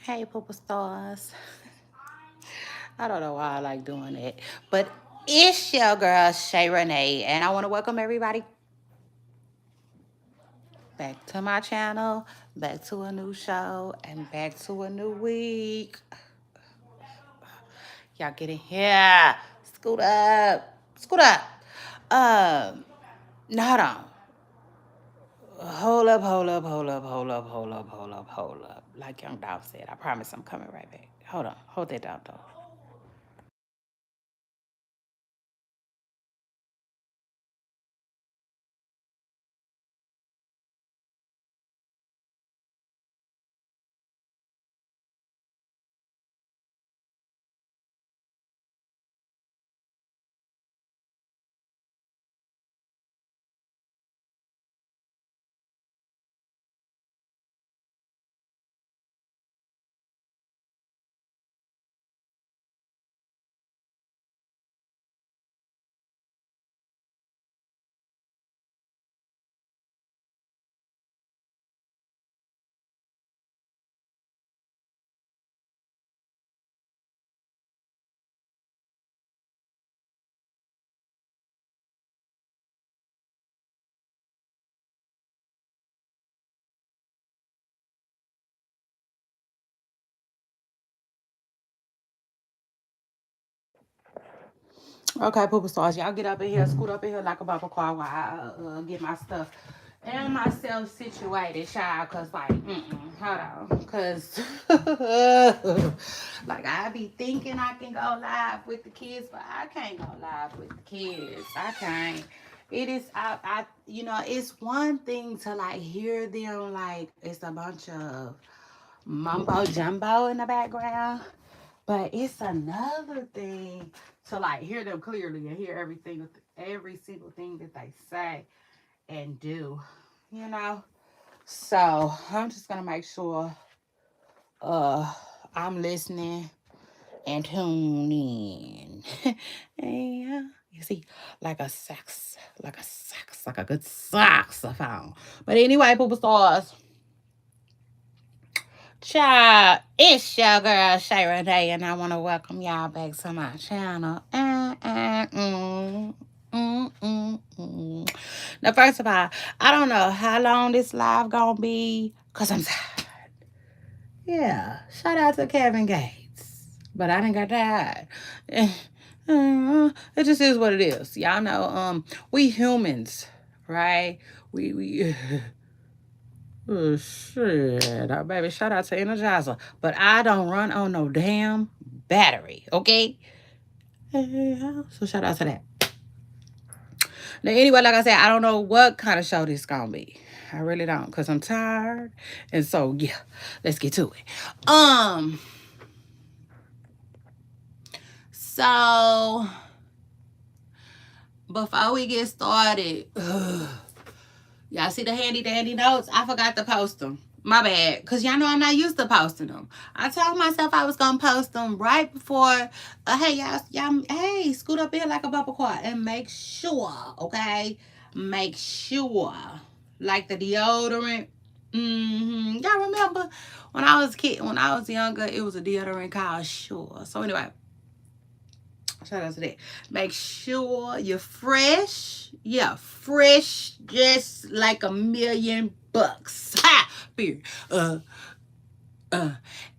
Hey, Poopa Stars. I don't know why I like doing it, but it's your girl, Shay Renee, and I want to welcome everybody back to my channel, back to a new show, and back to a new week. Y'all get in here. Scoot up. Scoot up. Now hold on. Hold up, hold up, hold up, hold up, hold up, hold up, hold up. Like Young Dolph said, I promise I'm coming right back. Hold on. Hold that down, though. Okay, Poopa Stars, y'all get up in here, scoot up in here like a bumper car while I get my stuff and myself situated, child. Cause hold on, cause like I be thinking I can go live with the kids, but I can't go live with the kids. I can't. It is it's one thing to like hear them like it's a bunch of mumbo jumbo in the background. But it's another thing to like hear them clearly and hear everything, every single thing that they say and do, you know. So I'm just gonna make sure uh I'm listening and tune in. Yeah, you see, like a good saxophone. But anyway, Poopa Stars. Child, it's your girl Shayra Day, and I want to welcome y'all back to my channel. Now, first of all, I don't know how long this live gonna be, cause I'm tired. Yeah, shout out to Kevin Gates, but I didn't got tired. It just is what it is. Y'all know, we humans, right? We Oh shit, baby, shout out to Energizer. But I don't run on no damn battery, okay? So shout out to that. Now, anyway, like I said, I don't know what kind of show this gonna be. I really don't, because I'm tired. And so, yeah, let's get to it. So before we get started, y'all see the handy dandy notes? I forgot to post them. My bad. Because y'all know I'm not used to posting them. I told myself I was going to post them right before. Hey, y'all, hey, scoot up here like a bumper car and make sure, okay? Make sure. Like the deodorant. Y'all remember when I was when I was younger, it was a deodorant called Sure. So anyway, shout out to that. Make sure you're fresh. Yeah, fresh, just like $1,000,000. Ha! Period. Uh.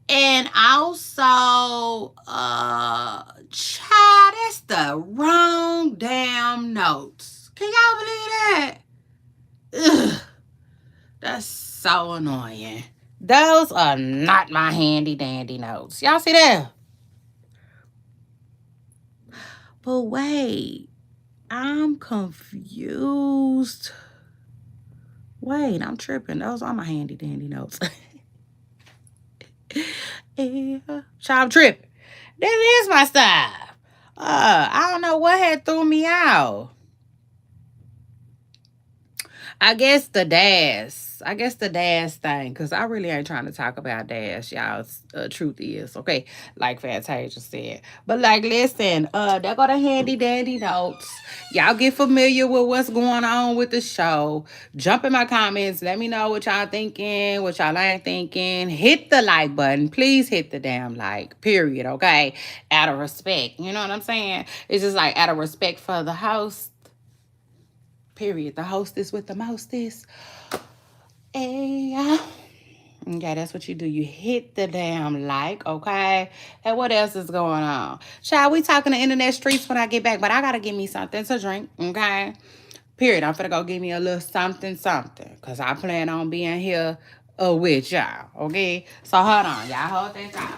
And also, child, that's the wrong damn notes. Can y'all believe that? Ugh, that's so annoying. Those are not my handy dandy notes. Y'all see that? But wait. I'm confused. Wait, I'm tripping. Those are my handy dandy notes. Yeah. I'm tripping. That is my stuff. I don't know what had threw me out. I guess the dash. I guess the dash thing, because I really ain't trying to talk about dash, y'all. Truth is, okay, like Fantasia said. But like, listen, there go the handy dandy notes. Y'all get familiar with what's going on with the show. Jump in my comments. Let me know what y'all thinking, what y'all ain't thinking. Hit the like button. Please hit the damn like, period, okay? Out of respect. You know what I'm saying? It's just like out of respect for the host. Period. The hostess with the mostest. Hey, okay, that's what you do. You hit the damn like, okay? And what else is going on? Child, we talking the internet streets when I get back, but I gotta give me something to drink, okay? Period. I'm finna go give me a little something, something. Cause I plan on being here with y'all, okay? So hold on, y'all hold that down.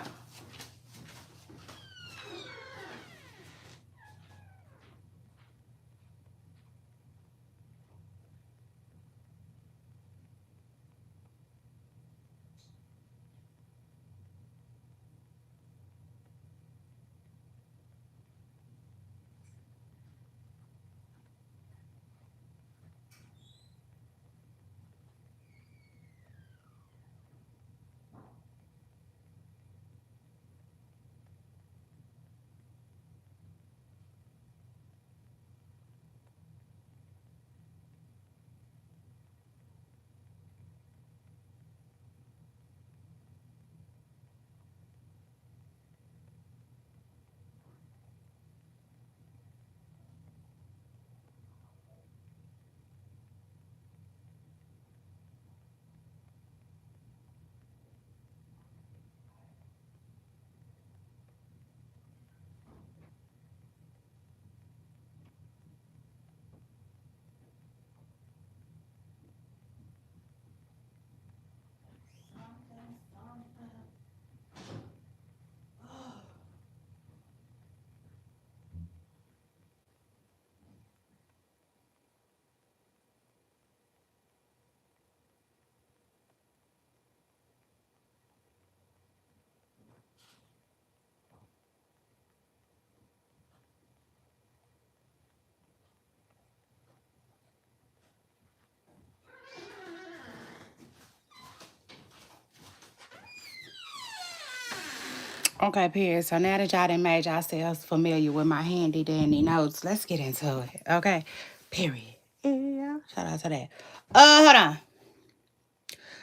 Okay, period. So now that y'all done made yourselves familiar with my handy dandy notes, let's get into it. Okay. Period. Yeah. Shout out to that. Hold on.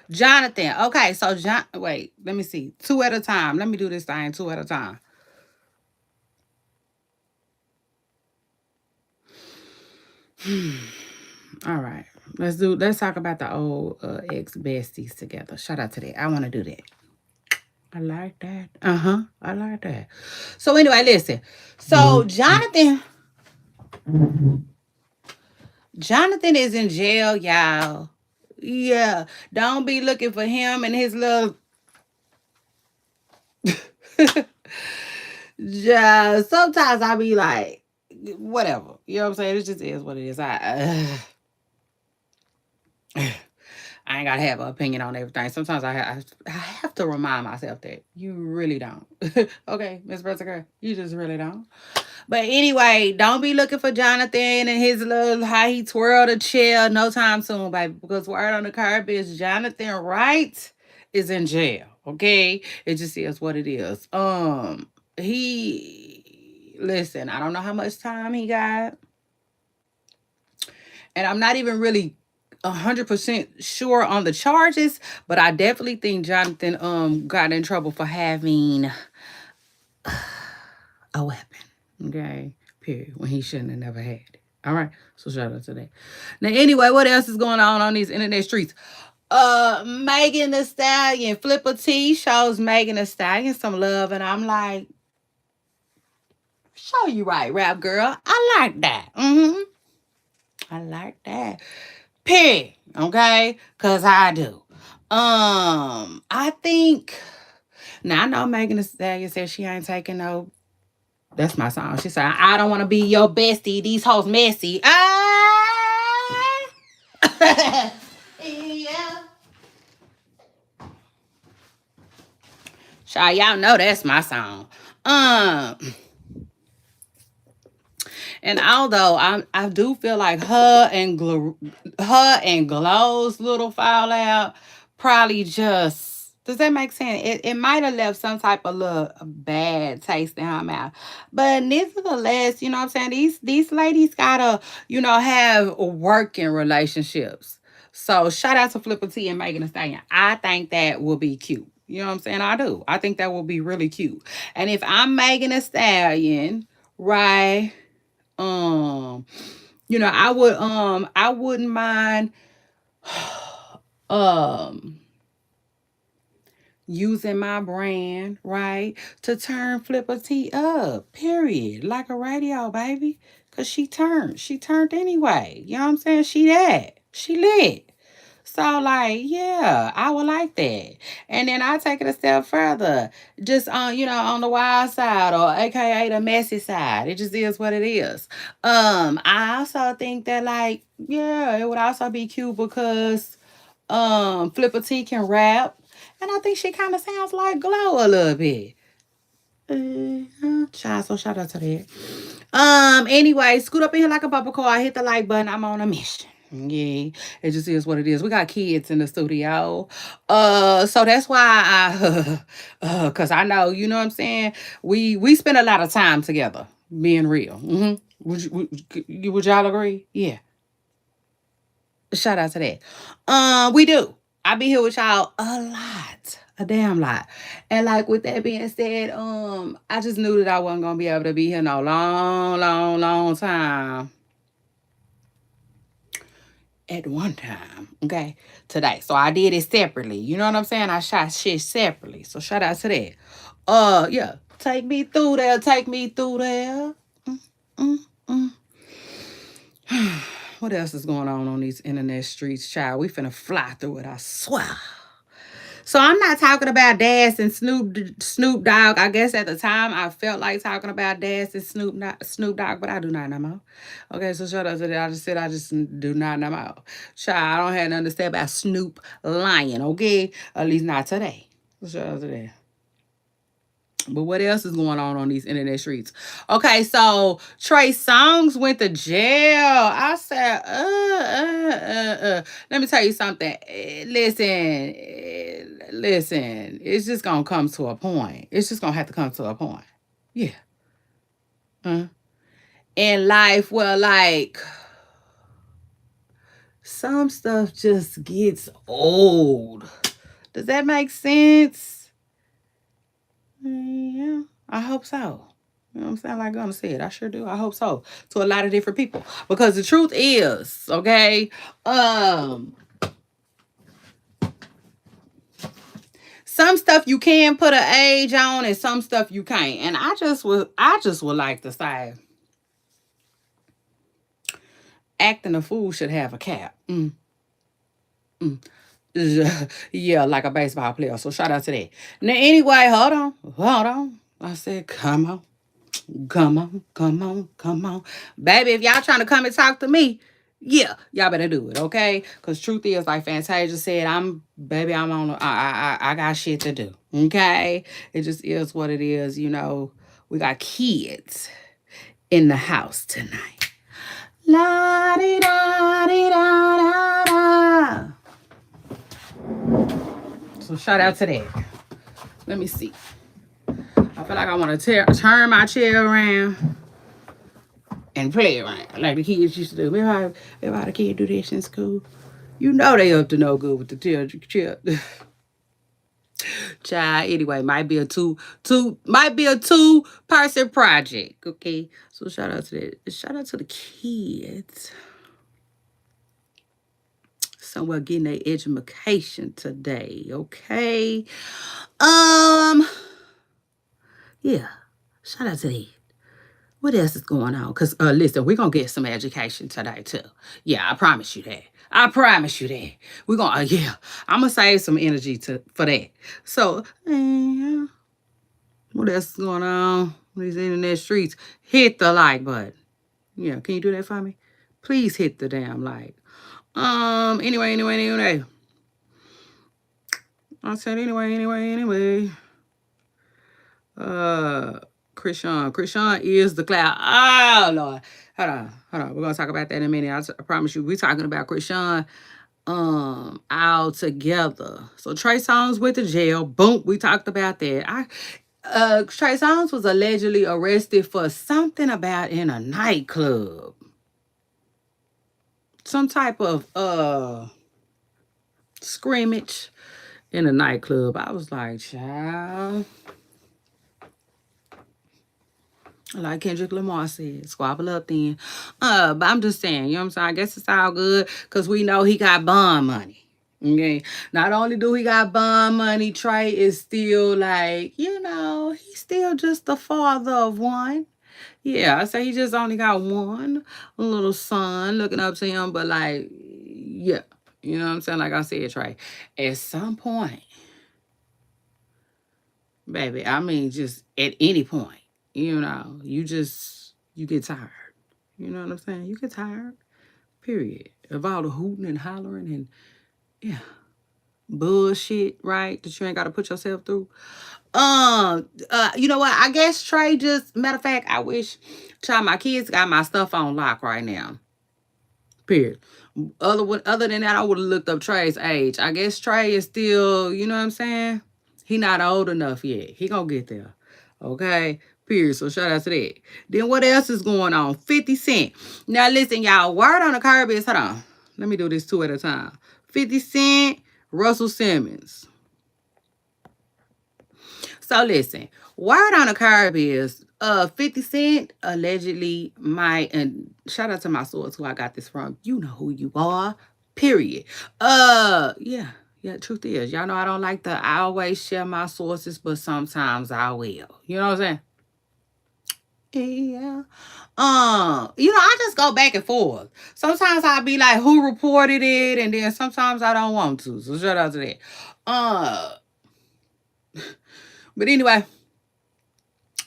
Jonathan. Okay, so wait, let me see. Two at a time. Let me do this thing two at a time. All right. Let's talk about the old ex besties together. Shout out to that. I want to do that. I like that. Uh-huh. I like that. So anyway, listen. So Jonathan is in jail, y'all. Yeah. Don't be looking for him and his little yeah. Sometimes I be like, whatever. You know what I'm saying? It just is what it is. I ain't gotta have an opinion on everything. Sometimes I have to remind myself that you really don't. Okay, Miss Jessica, you just really don't. But anyway, don't be looking for Jonathan and his little how he twirled a chair no time soon, baby. Because word on the curb is Jonathan Wright is in jail. Okay, it just is what it is. He listen. I don't know how much time he got, and I'm not even really 100% sure on the charges, but I definitely think Jonathan got in trouble for having a weapon. Okay, period. When he shouldn't have never had it. All right, so shout out to that. Now, anyway, what else is going on these internet streets? Megan Thee Stallion, Flipper T shows Megan Thee Stallion some love, and I'm like, show you right, rap girl. I like that. I like that. Period. Okay? Cause I do. I think now I know Megan Thee Stallion said she ain't taking no. That's my song. She said, I don't want to be your bestie. These hoes messy. Ah! Yeah. Y'all know that's my song. Um, And although I do feel like her and Glow's little fallout probably just, does that make sense? It might have left some type of little bad taste in her mouth. But nevertheless, you know what I'm saying? These ladies gotta, have working relationships. So shout out to Flipper T and Megan Thee Stallion. I think that will be cute. You know what I'm saying? I do. I think that will be really cute. And if I'm Megan Thee Stallion, right? I wouldn't mind um using my brand, right, to turn Flipper T up, period. Like a radio, baby. Cause she turned. She turned anyway. You know what I'm saying? She that. She lit. So, like, yeah, I would like that. And then I take it a step further. Just on the wild side, or AKA the messy side. It just is what it is. I also think that, like, yeah, it would also be cute because Flipper T can rap. And I think she kind of sounds like Glow a little bit. Child, so shout out to that. Anyway, scoot up in here like a bubble car. Hit the like button. I'm on a mission. Yeah, it just is what it is. We got kids in the studio. So that's why cause I know, you know what I'm saying? We spend a lot of time together, being real. Would y'all agree? Yeah. Shout out to that. We do. I be here with y'all a lot. A damn lot. And like with that being said, I just knew that I wasn't gonna be able to be here no long, long, long time at one time. Okay. Today. So I did it separately. You know what I'm saying? I shot shit separately. So shout out to that. Yeah. Take me through there. Take me through there. Mm, mm, mm. What else is going on these internet streets, child? We finna fly through it, I swear. So I'm not talking about Daz and Snoop Dogg. I guess at the time I felt like talking about Daz and Snoop Dogg, but I do not no more. Okay, so shut up to that. I just said I just do not no more. Child, I don't have nothing to say about Snoop lying, okay? At least not today. So shut up to that. But what else is going on these internet streets? Okay, so Trey Songz went to jail. I said, Let me tell you something. Listen. It's just gonna come to a point. It's just gonna have to come to a point. Yeah. In life, well, like some stuff just gets old. Does that make sense? Yeah, I hope so. You know what I'm saying? Like Gunna said, I sure do. I hope so. To a lot of different people. Because the truth is, okay, some stuff you can put an age on and some stuff you can't. And I just would like to say acting a fool should have a cap. Yeah, like a baseball player. So shout out to that. Now anyway, hold on. I said, come on. Baby, if y'all trying to come and talk to me, yeah, y'all better do it, okay? Because truth is, like Fantasia said, I got shit to do, okay? It just is what it is, We got kids in the house tonight. La di da di da da da. So shout out to that. Let me see. I feel like I want to turn my chair around and play around like the kids used to do. Remember how the kids do this in school? You know they up to no good with the chair. Child, anyway, might be a two person project. Okay. So shout out to that. Shout out to the kids. Somewhere getting their education today. Okay. Yeah. Shout out to that. What else is going on? Because, listen, we're going to get some education today, too. Yeah, I promise you that. We're going to, yeah, I'm going to save some energy for that. So, what else is going on these internet streets? Hit the like button. Yeah, can you do that for me? Please hit the damn like. Anyway. I said anyway. Chrisean is the cloud. Oh, Lord. Hold on. We're gonna talk about that in a minute. I promise you, we're talking about Chrisean all together. So Trey Songz went to jail. Boom, we talked about that. Trey Songz was allegedly arrested for something about in a nightclub. Some type of scrimmage in a nightclub. I was like, child. Like Kendrick Lamar said, squabble up then. But I'm just saying, you know what I'm saying? I guess it's all good because we know he got bond money. Okay. Not only do he got bond money, Trey is still like, he's still just the father of one. Yeah, I say he just only got one little son looking up to him, but like, yeah. You know what I'm saying? Like I said, Trey, at some point, baby, I mean, just at any point, you get tired. You know what I'm saying? You get tired, period. Of all the hooting and hollering and, yeah, bullshit, right? That you ain't got to put yourself through. You know what? I guess Trey matter of fact, I wish, my kids got my stuff on lock right now. Period. Other than that, I would have looked up Trey's age. I guess Trey is still, you know what I'm saying? He not old enough yet. He gonna get there. Okay? Period. So shout out to that. Then what else is going on? 50 Cent. Now listen, y'all. Word on the curb is, hold on. Let me do this 2 at a time. 50 Cent, Russell Simmons. So listen, word on the curb is 50 Cent allegedly might, and shout out to my source who I got this from. You know who you are. Period. Yeah. Truth is, y'all know I don't like I always share my sources, but sometimes I will. You know what I'm saying? Yeah. I just go back and forth. Sometimes I'll be like, who reported it? And then sometimes I don't want to. So shout out to that. But anyway,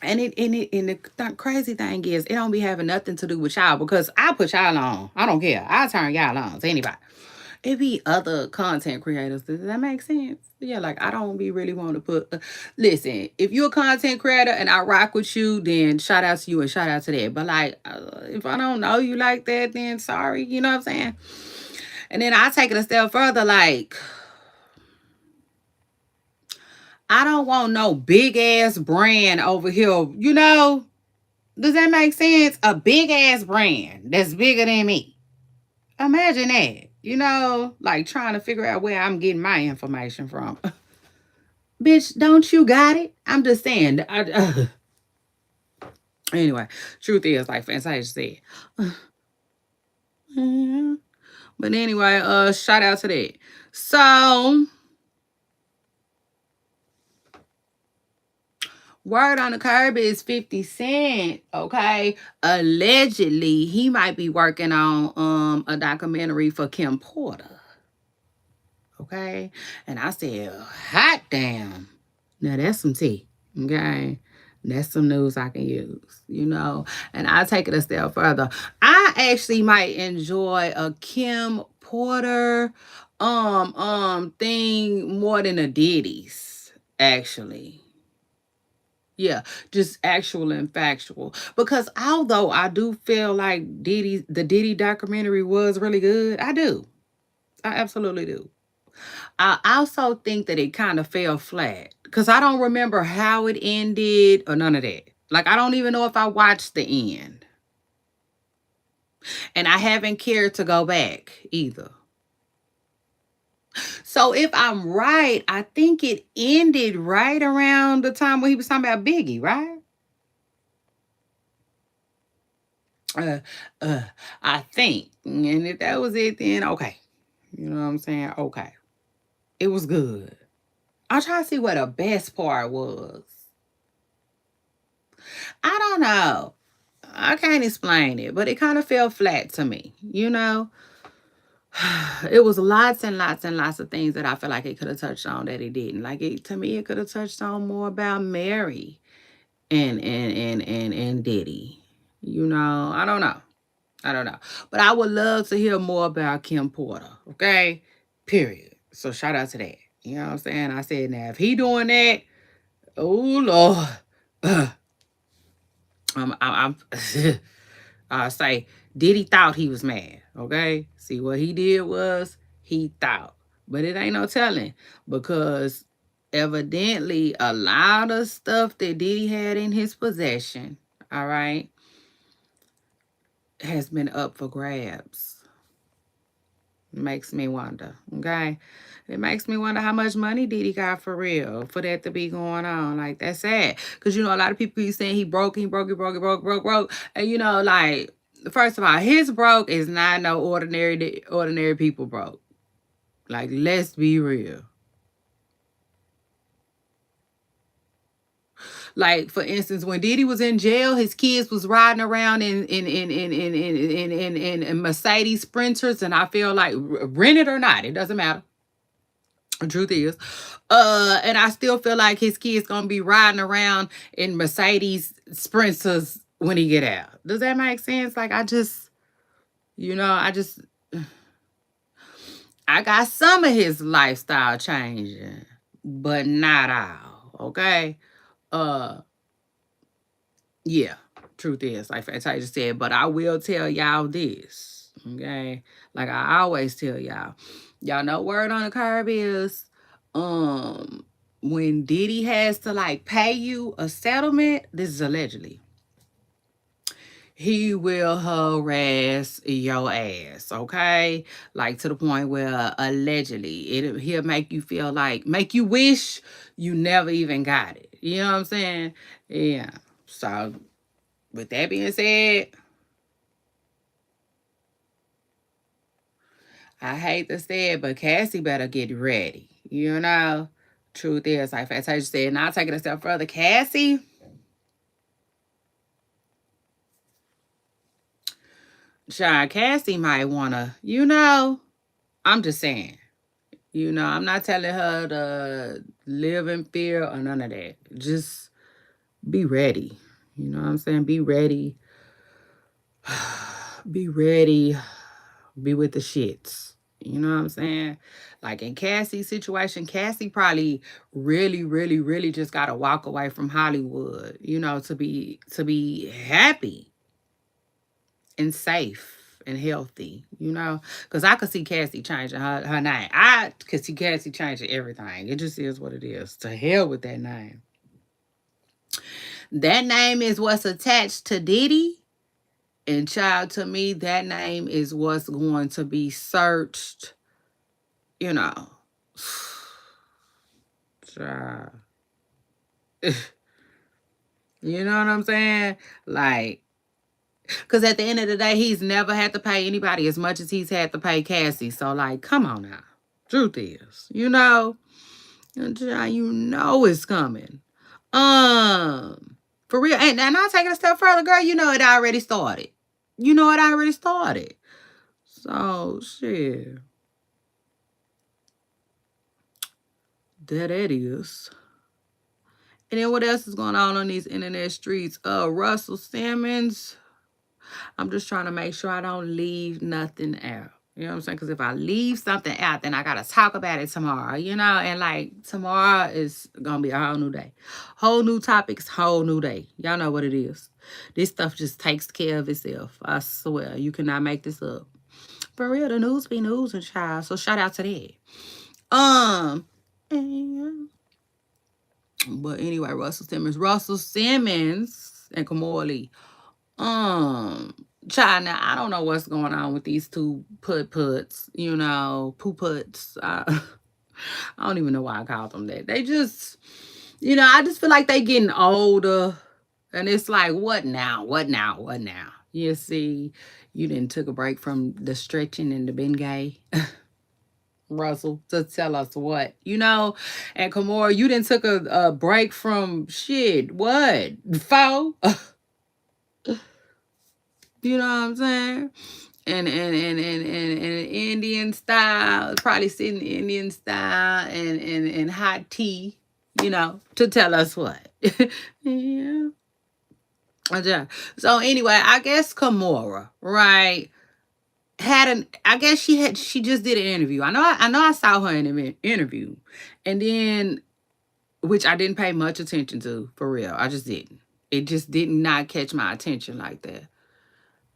and the crazy thing is, it don't be having nothing to do with y'all because I put y'all on. I don't care. I turn y'all on to anybody. It be other content creators. Does that make sense? Yeah, like I don't be really want to put. Listen, if you're a content creator and I rock with you, then shout out to you and shout out to that. But like, if I don't know you like that, then sorry. You know what I'm saying? And then I take it a step further, like, I don't want no big ass brand over here, you know? Does that make sense? A big ass brand that's bigger than me. Imagine that. Like trying to figure out where I'm getting my information from. Bitch, don't you got it? I'm just saying. Anyway, truth is, like Fantasia said. But anyway, shout out to that. So, word on the curb is 50 Cent, okay? Allegedly, he might be working on a documentary for Kim Porter. Okay? And I said, hot damn. Now that's some tea. Okay? That's some news I can use, And I'll take it a step further. I actually might enjoy a Kim Porter thing more than a Diddy's, actually. Yeah, just actual and factual. Because although I do feel like the Diddy documentary was really good, I do. I absolutely do. I also think that it kind of fell flat because I don't remember how it ended or none of that. Like, I don't even know if I watched the end. And I haven't cared to go back either. So if I'm right, I think it ended right around the time when he was talking about Biggie, right? I think. And if that was it, then okay. You know what I'm saying? Okay. It was good. I'll try to see what the best part was. I don't know. I can't explain it, but it kind of fell flat to me, It was lots and lots and lots of things that I feel like it could have touched on that it didn't. Like to me, it could have touched on more about Mary and Diddy. I don't know. But I would love to hear more about Kim Porter. Okay? Period. So shout out to that. You know what I'm saying? I said, now if he doing that, oh Lord. I'm Say, Diddy thought he was mad, okay? See, what he did was he thought. But it ain't no telling, because evidently a lot of stuff that Diddy had in his possession, all right, has been up for grabs. Makes me wonder, okay? It makes me wonder how much money Diddy got for real for that to be going on. Like, that's sad. Because, you know, a lot of people be saying he broke. And, you know, like, first of all, his broke is not no ordinary people broke. Like, let's be real. Like, for instance, when Diddy was in jail, his kids was riding around in Mercedes Sprinters, and I feel like, rented or not, it doesn't matter. The truth is, and I still feel like his kids gonna be riding around in Mercedes Sprinters when he get out. Does that make sense? Like, I got some of his lifestyle changing, but not all. Okay. Yeah, truth is, like Fantasia said, but I will tell y'all this, okay? Like I always tell y'all, y'all know word on the curb is, when Diddy has to like pay you a settlement, this is allegedly, he will harass your ass, okay? Like to the point where allegedly he'll make you feel like, make you wish you never even got it. You know what I'm saying? Yeah. So with that being said, I hate to say it, but Cassie better get ready. You know? Truth is, like Fantasia said, and I'll take it a step further. Cassie, Cassie might want to, you know, I'm just saying. You know, I'm not telling her to live in fear or none of that. Just be ready. You know what I'm saying? Be ready. Be ready. Be with the shits. You know what I'm saying? Like in Cassie's situation, Cassie probably really just got to walk away from Hollywood, you know, to be happy and safe and healthy, you know, because I could see Cassie changing her name. I could see Cassie changing everything. It just is what it is. To hell with that name. That name is what's attached to Diddy. And child, to me, that name is what's going to be searched, you know. Child. You know what I'm saying? Like, because at the end of the day, he's never had to pay anybody as much as he's had to pay Cassie. So, like, come on now. Truth is, you know, you know it's coming. For real. And I'll take it a step further, girl. You know it already started. You know it already started. So, shit. That it is. And then what else is going on these internet streets? Russell Simmons. I'm just trying to make sure I don't leave nothing out. You know what I'm saying? Because if I leave something out, then I got to talk about it tomorrow, you know? And like tomorrow is going to be a whole new day. Whole new topics, whole new day. Y'all know what it is. This stuff just takes care of itself. I swear. You cannot make this up. For real, the news be news and child. So shout out to that. But anyway, Russell Simmons and Kamali. Child, now I don't know what's going on with these two puts, you know, poo-puts. I don't even know why I called them that. They just, you know, I just feel like they getting older. And it's like, what now? What now? What now? You see, you didn't took a break from the stretching and the Bengay. Russell, to tell us what, you know, and Kamora, you didn't took a break from shit. What? Foe? You know what I'm saying? And Indian style, probably sitting Indian style and hot tea, you know, to tell us what. Yeah. So anyway, I guess Kamora, right? I guess she just did an interview. I know I saw her in an interview. And then, which I didn't pay much attention to, for real. I just didn't. It just did not catch my attention like that.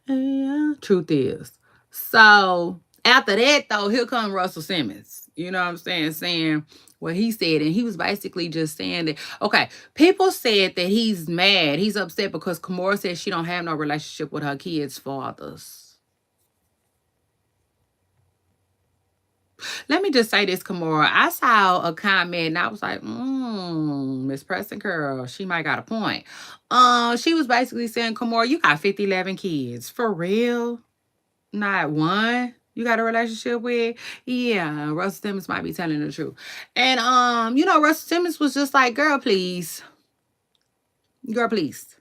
Yeah, truth is. So after that, though, here come Russell Simmons. You know what I'm saying? Saying what he said. And he was basically just saying that, okay, people said that he's mad. He's upset because Kimora said she don't have no relationship with her kids' fathers. Let me just say this, Kimora. I saw a comment and I was like, Miss Preston Girl, she might got a point. She was basically saying, Kimora, you got 11 kids. For real? Not one you got a relationship with? Yeah, Russell Simmons might be telling the truth. And Russell Simmons was just like, girl, please. Girl, please.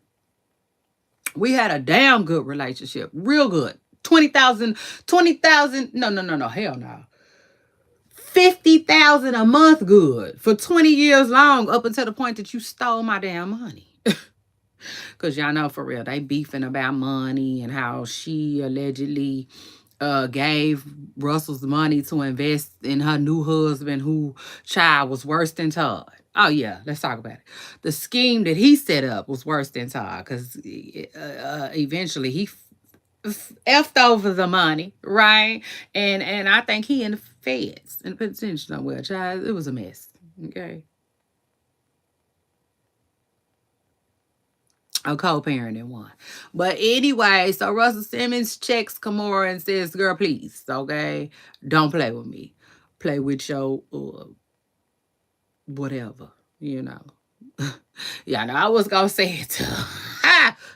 We had a damn good relationship. Real good. 20,000, no, hell no. 50,000 a month good for 20 years long, up until the point that you stole my damn money. Because y'all know for real, they beefing about money and how she allegedly gave Russell's money to invest in her new husband, who child was worse than Todd. Oh yeah, let's talk about it. The scheme that he set up was worse than Todd, because eventually he effed over the money, right? And I think he in the feds, in the penitentiary somewhere, child. It was a mess. Okay. A co-parenting one. But anyway, so Russell Simmons checks Kimora and says, girl, please, okay? Don't play with me. Play with your whatever, you know. Yeah, I was going to say it too.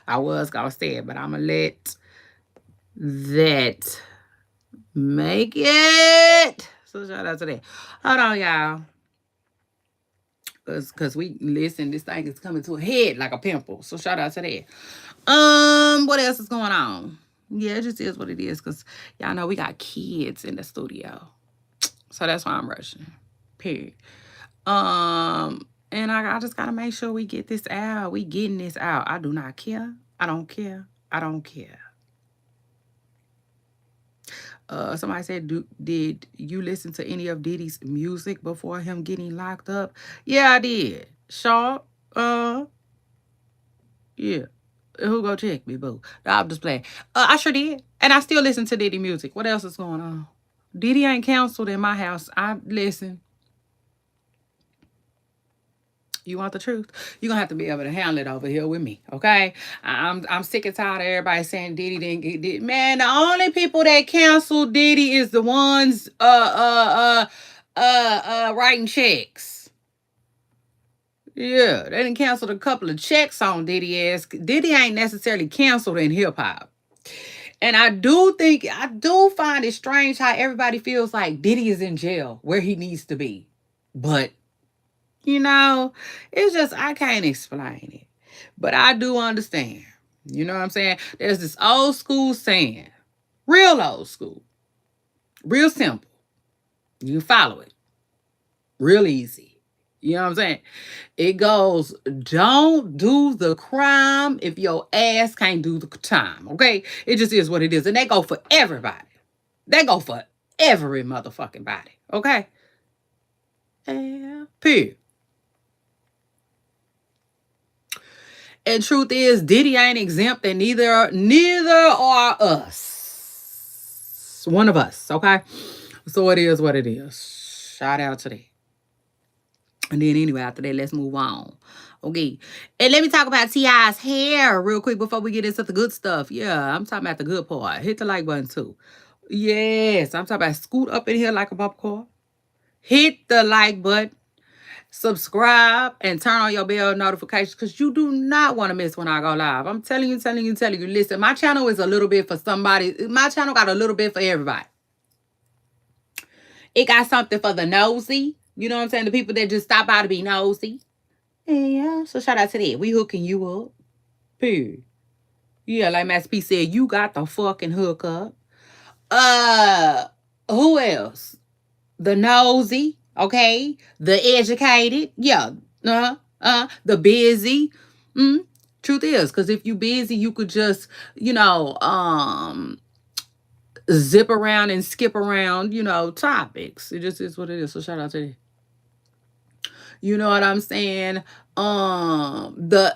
I was going to say it, but I'm going to let that make it. So shout out to that. Hold on, y'all. Because we listen, this thing is coming to a head like a pimple. So shout out to that. What else is going on? Yeah, it just is what it is. Because y'all know we got kids in the studio. So that's why I'm rushing. Period. And I just gotta make sure we get this out. We getting this out. I do not care. I don't care. I don't care. Somebody said, did you listen to any of Diddy's music before him getting locked up? Yeah, I did. Sharp. Yeah. Who go check me, boo? I'm just playing. I sure did. And I still listen to Diddy music. What else is going on? Diddy ain't canceled in my house. I listen. You want the truth? You're gonna have to be able to handle it over here with me, okay? I'm sick and tired of everybody saying Diddy didn't get Diddy. Man, the only people that canceled Diddy is the ones writing checks. Yeah, they didn't cancel a couple of checks on Diddy ass. Diddy ain't necessarily canceled in hip hop. And I do find it strange how everybody feels like Diddy is in jail where he needs to be. But it's just, I can't explain it. But I do understand. You know what I'm saying? There's this old school saying, real old school, real simple. You can follow it. Real easy. You know what I'm saying? It goes, don't do the crime if your ass can't do the time. Okay? It just is what it is. And they go for everybody. They go for every motherfucking body. Okay? Yeah. Period. And truth is, Diddy ain't exempt, and neither are us. One of us, okay? So it is what it is. Shout out to that. And then anyway, after that, let's move on. Okay. And let me talk about T.I.'s hair real quick before we get into the good stuff. Yeah, I'm talking about the good part. Hit the like button too. Yes, I'm talking about scoot up in here like a popcorn. Hit the like button. Subscribe and turn on your bell notifications, because you do not want to miss when I go live. I'm telling you. Listen, my channel is a little bit for somebody. My channel got a little bit for everybody. It got something for the nosy. You know what I'm saying? The people that just stop by to be nosy. Yeah, so shout out to that. We hooking you up. Period. Yeah, like Master P said, you got the fucking hook up. Who else? The nosy. Okay, the educated, yeah, the busy. Truth is, because if you busy, you could just, zip around and skip around, topics. It just is what it is. So shout out to you. You know what I'm saying? The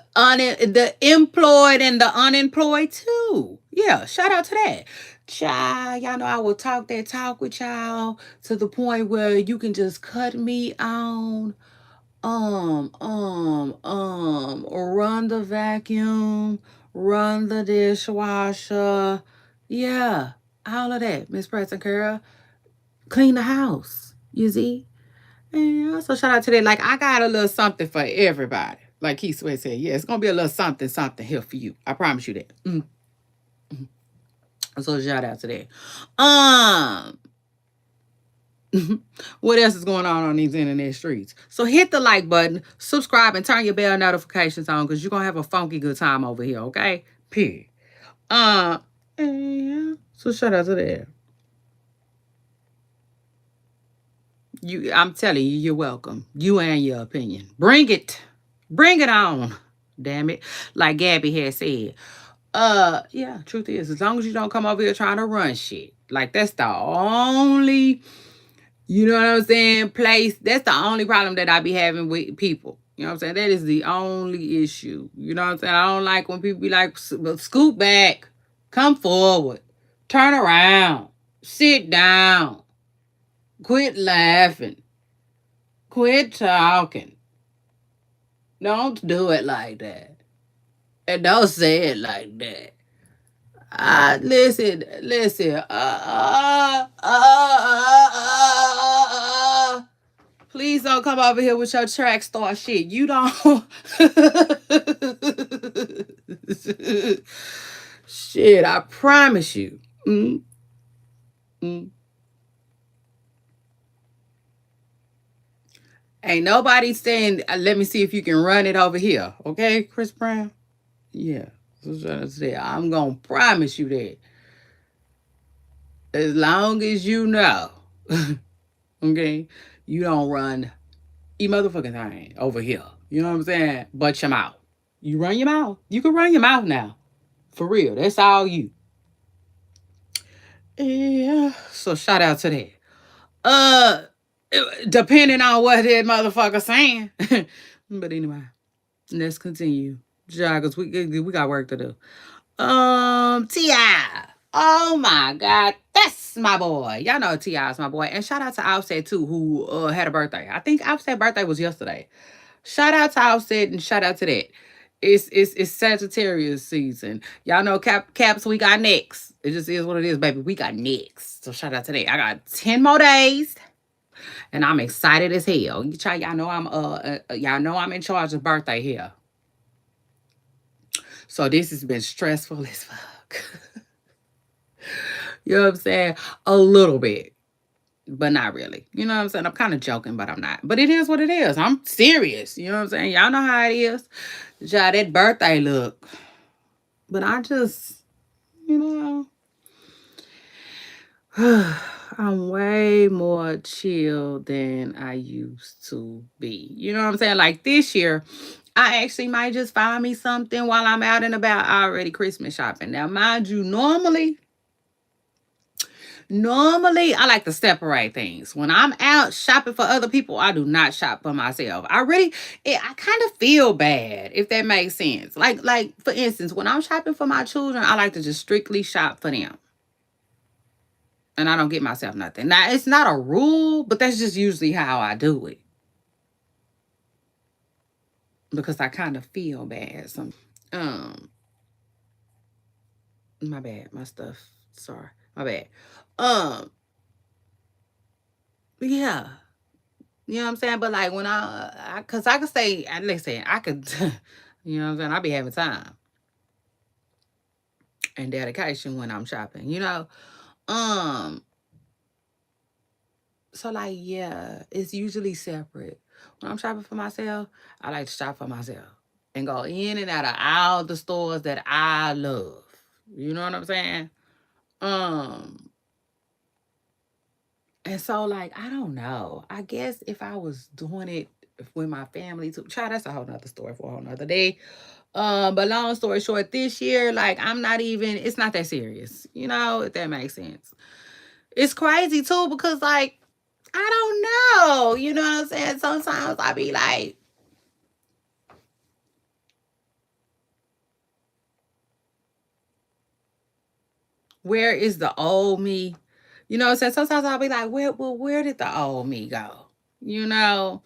employed and the unemployed too. Yeah, shout out to that. Child, y'all know I will talk that talk with y'all to the point where you can just cut me on. Run the vacuum, run the dishwasher. Yeah, all of that, Miss Preston Girl. Clean the house, you see? And also shout out to that. Like, I got a little something for everybody. Like Keith Sweat said, yeah, it's gonna be a little something, something here for you. I promise you that. So shout out to that. Um, what else is going on these internet streets? So hit the like button, subscribe, and turn your bell notifications on because you're gonna have a funky good time over here, okay? Period. Yeah. So shout out to that. I'm telling you, you're welcome. You and your opinion. Bring it. Bring it on. Damn it. Like Gabby had said. Yeah, truth is, as long as you don't come over here trying to run shit. Like that's the only, you know what I'm saying, place. That's the only problem that I be having with people. You know what I'm saying? That is the only issue. You know what I'm saying? I don't like when people be like, scoot back, come forward, turn around, sit down, quit laughing, quit talking. Don't do it like that. And don't say it like that. Listen. Please don't come over here with your track star shit. You don't. Shit, I promise you. Ain't nobody saying, let me see if you can run it over here. Okay, Chris Brown? Yeah. I'm going to promise you that. As long as you know, okay, you don't run motherfucking thing over here. You know what I'm saying? But your mouth. You run your mouth. You can run your mouth now. For real. That's all you. Yeah. So shout out to that. Uh depending on what that motherfucker saying. But anyway, let's continue. Joggers, we got work to do. T.I. Oh my God, that's my boy. Y'all know T.I. is my boy. And shout out to Offset too, who had a birthday. I think Offset's birthday was yesterday. Shout out to Offset and shout out to that. It's Sagittarius season. Y'all know Caps, we got next. It just is what it is, baby. We got next. So shout out to that. I got 10 more days. And I'm excited as hell. Y'all know I'm in charge of birthday here. So this has been stressful as fuck. You know what I'm saying? A little bit. But not really. You know what I'm saying? I'm kind of joking, but I'm not. But it is what it is. I'm serious. You know what I'm saying? Y'all know how it is. Y'all, that birthday look. But I just, you know, I'm way more chill than I used to be. You know what I'm saying? Like this year, I actually might just find me something while I'm out and about already Christmas shopping. Now, mind you, Normally, I like to separate things. When I'm out shopping for other people, I do not shop for myself. I kind of feel bad, if that makes sense. Like for instance, when I'm shopping for my children, I like to just strictly shop for them. And I don't get myself nothing. Now, it's not a rule, but that's just usually how I do it. Because I kind of feel bad. My bad, my stuff. Sorry, my bad. Yeah. You know what I'm saying? But like when cause I could say, listen, I could, you know what I'm saying? I be having time and dedication when I'm shopping, you know? Um, so like, yeah, it's usually separate. When I'm shopping for myself, I like to shop for myself and go in and out of all the stores that I love. You know what I'm saying? Um, And so, like, I don't know. I guess if I was doing it with my family too, child, that's a whole nother story for a whole nother day. But long story short, this year, like, it's not that serious, you know, if that makes sense. It's crazy too, because like, I don't know, you know what I'm saying? Sometimes I be like, Where is the old me? You know, so sometimes I'll be like, where did the old me go? You know,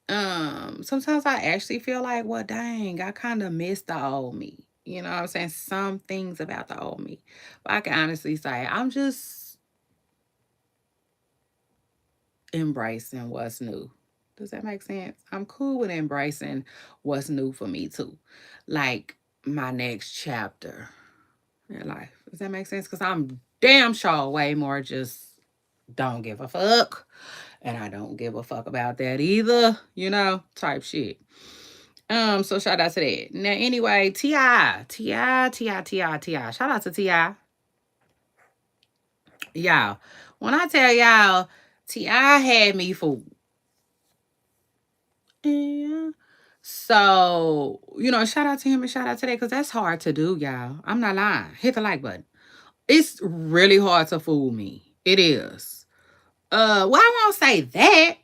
sometimes I actually feel like, well, dang, I kind of miss the old me. You know what I'm saying? Some things about the old me. But I can honestly say I'm just embracing what's new. Does that make sense? I'm cool with embracing what's new for me too. Like my next chapter in life. Does that make sense? Because I'm damn sure way more just don't give a fuck. And I don't give a fuck about that either, you know, type shit. So shout out to that. Now, anyway, T.I. Shout out to T.I. Y'all, when I tell y'all, T.I. had me for, yeah. So, you know, shout out to him and shout out to that because that's hard to do, y'all. I'm not lying. Hit the like button. It's really hard to fool me. It is. Well, I won't say that,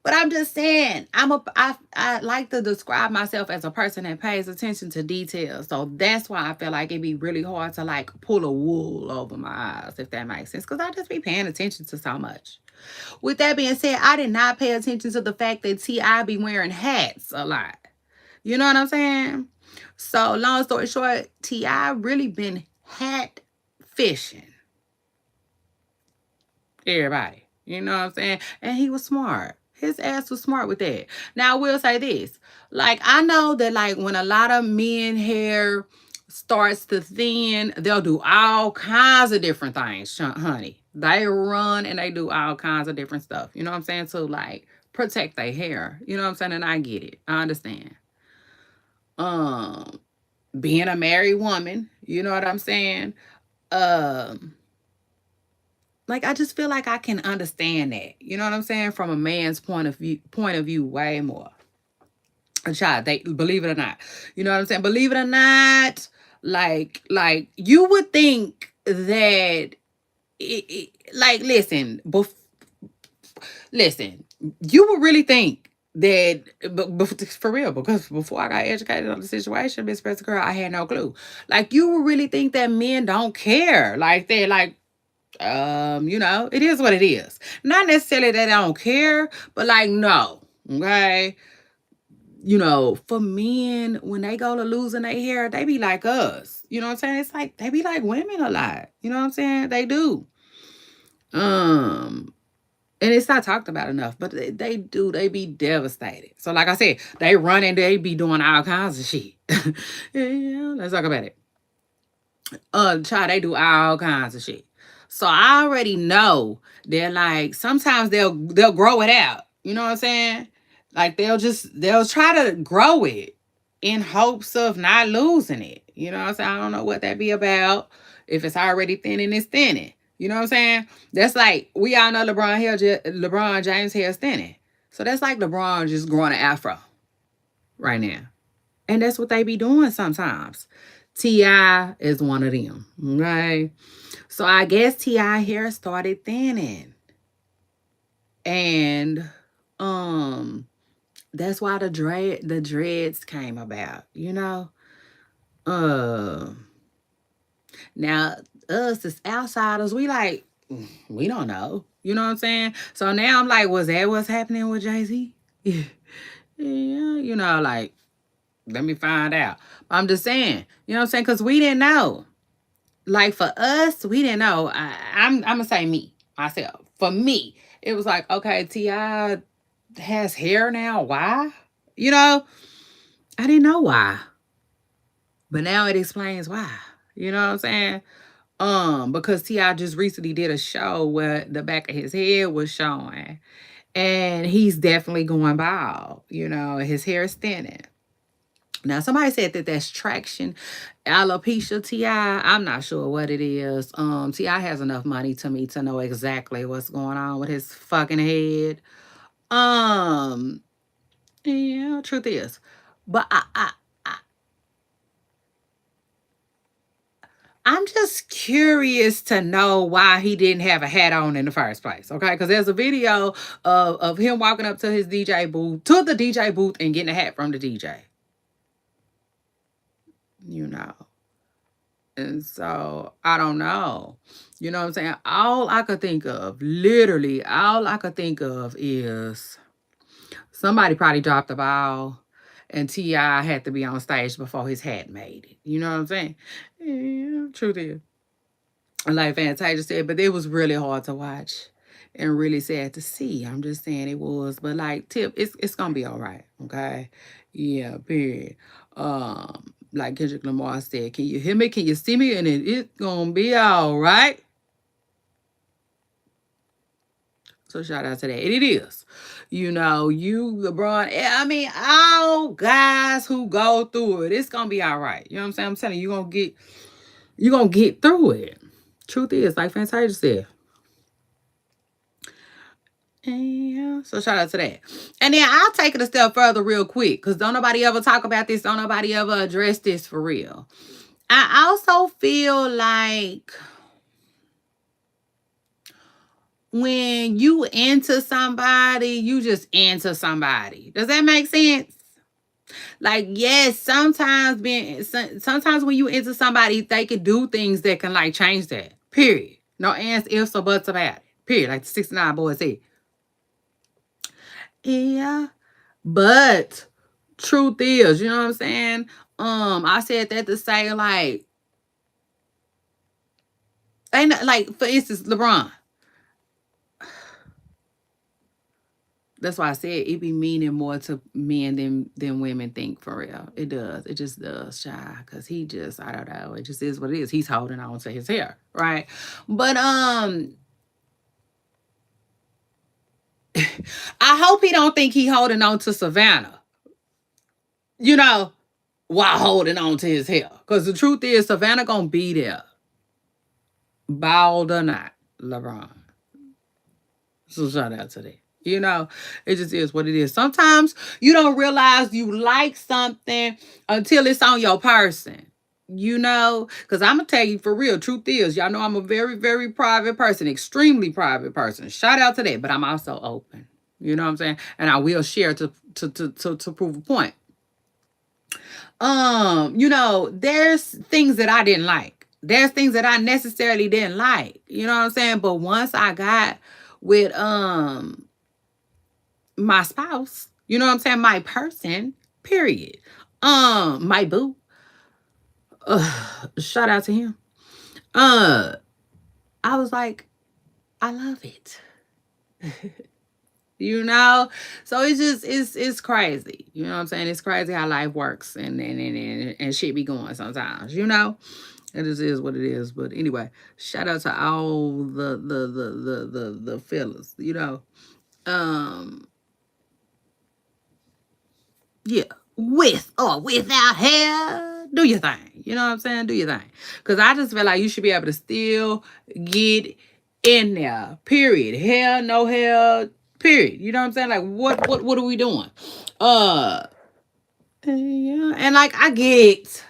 but I'm just saying I like to describe myself as a person that pays attention to details. So that's why I feel like it'd be really hard to like pull a wool over my eyes, if that makes sense. Because I just be paying attention to so much. With that being said, I did not pay attention to the fact that T.I. be wearing hats a lot. You know what I'm saying? So long story short, T.I. really been hat fishing. Everybody. You know what I'm saying? And he was smart. His ass was smart with that. Now, I will say this. Like, I know that, like, when a lot of men hair starts to thin, they'll do all kinds of different things, honey. They run and they do all kinds of different stuff. You know what I'm saying? To, like, protect their hair. You know what I'm saying? And I get it. I understand. Being a married woman, you know what I'm saying? Like I just feel like I can understand that. You know what I'm saying? From a man's point of view way more. A child, they believe it or not. You know what I'm saying? Believe it or not, like you would think that like listen, you would really think that for real, because before I got educated on the situation, Miss Press Girl, I had no clue. Like you would really think that men don't care. Like they're like, you know, it is what it is. Not necessarily that I don't care, but like, no, okay. You know, for men, when they go to losing their hair, they be like us. You know what I'm saying? It's like they be like women a lot. You know what I'm saying? They do. And it's not talked about enough, but they do. They be devastated. So, like I said, they run and they be doing all kinds of shit. Yeah, let's talk about it. Child, they do all kinds of shit. So I already know they're like sometimes they'll grow it out. You know what I'm saying? Like they'll try to grow it in hopes of not losing it. You know what I'm saying? I don't know what that be about. If it's already thinning, it's thinning. You know what I'm saying? That's like we all know LeBron James hair is thinning. So that's like LeBron just growing an afro right now. And that's what they be doing sometimes. T.I. is one of them. Right? So I guess T.I. hair started thinning. And that's why the dreads came about, you know? Now us as outsiders, we don't know. You know what I'm saying? So now I'm like, was that what's happening with Jay-Z? Yeah, you know, like, let me find out. I'm just saying, you know what I'm saying? Because we didn't know. Like for us, we didn't know. I'm gonna say myself. For me, it was like, okay, T.I. has hair now. Why? You know, I didn't know why. But now it explains why. You know what I'm saying? Because T.I. just recently did a show where the back of his head was showing. And he's definitely going bald. You know, his hair is thinning. Now, somebody said that that's traction, alopecia, T.I. I'm not sure what it is. T.I. has enough money to me to know exactly what's going on with his fucking head. Yeah, truth is. But I'm just curious to know why he didn't have a hat on in the first place, okay? Because there's a video of him walking up to the DJ booth and getting a hat from the DJ. You know. And so I don't know. You know what I'm saying? All I could think of, literally, all I could think of is somebody probably dropped the ball and T.I. had to be on stage before his hat made it. You know what I'm saying? Yeah, truth is. Like Fantasia said, but it was really hard to watch and really sad to see. I'm just saying it was. But like Tip, it's gonna be all right. Okay. Yeah, period. Like Kendrick Lamar said, can you hear me? Can you see me? And it's gonna be all right. So shout out to that. And it is. You know, you, LeBron, I mean, all guys who go through it, it's gonna be all right. You know what I'm saying? I'm telling you, you're gonna get through it. Truth is, like Fantasia said. Yeah, so shout out to that. And then I'll take it a step further real quick, because don't nobody ever talk about this, don't nobody ever address this for real. I also feel like when you into somebody, you just into somebody. Does that make sense? Like, yes, sometimes when you into somebody, they can do things that can like change that. Period. No ands, ifs, or buts about it. Period. Like the 69 boys said. Yeah. But truth is, you know what I'm saying? I said that to say, like, ain't like, for instance, LeBron. That's why I said it be meaning more to men than women think, for real. It does. It just does, shy. Cause he just, I don't know. It just is what it is. He's holding on to his hair, right? But I hope he don't think he holding on to Savannah. You know, while holding on to his hair. Cause the truth is, Savannah gonna be there. Bald or not, LeBron. So shout out to that. You know, it just is what it is. Sometimes you don't realize you like something until it's on your person. You know, because I'm going to tell you for real, truth is, y'all know I'm a very, very private person, extremely private person. Shout out to that, but I'm also open. You know what I'm saying? And I will share to prove a point. You know, there's things that I didn't like. There's things that I necessarily didn't like. You know what I'm saying? But once I got with my spouse, you know what I'm saying, my person, period, my boo, shout out to him, I was like, I love it. You know, so it's just it's crazy. You know what I'm saying? It's crazy how life works and shit be going sometimes, you know. It just is what it is. But anyway, shout out to all the fellas, you know. Yeah, with or without hair, do your thing. You know what I'm saying? Do your thing. Because I just feel like you should be able to still get in there. Period. Hair, no hair, period. You know what I'm saying? Like, what are we doing? Yeah. And like, I get it.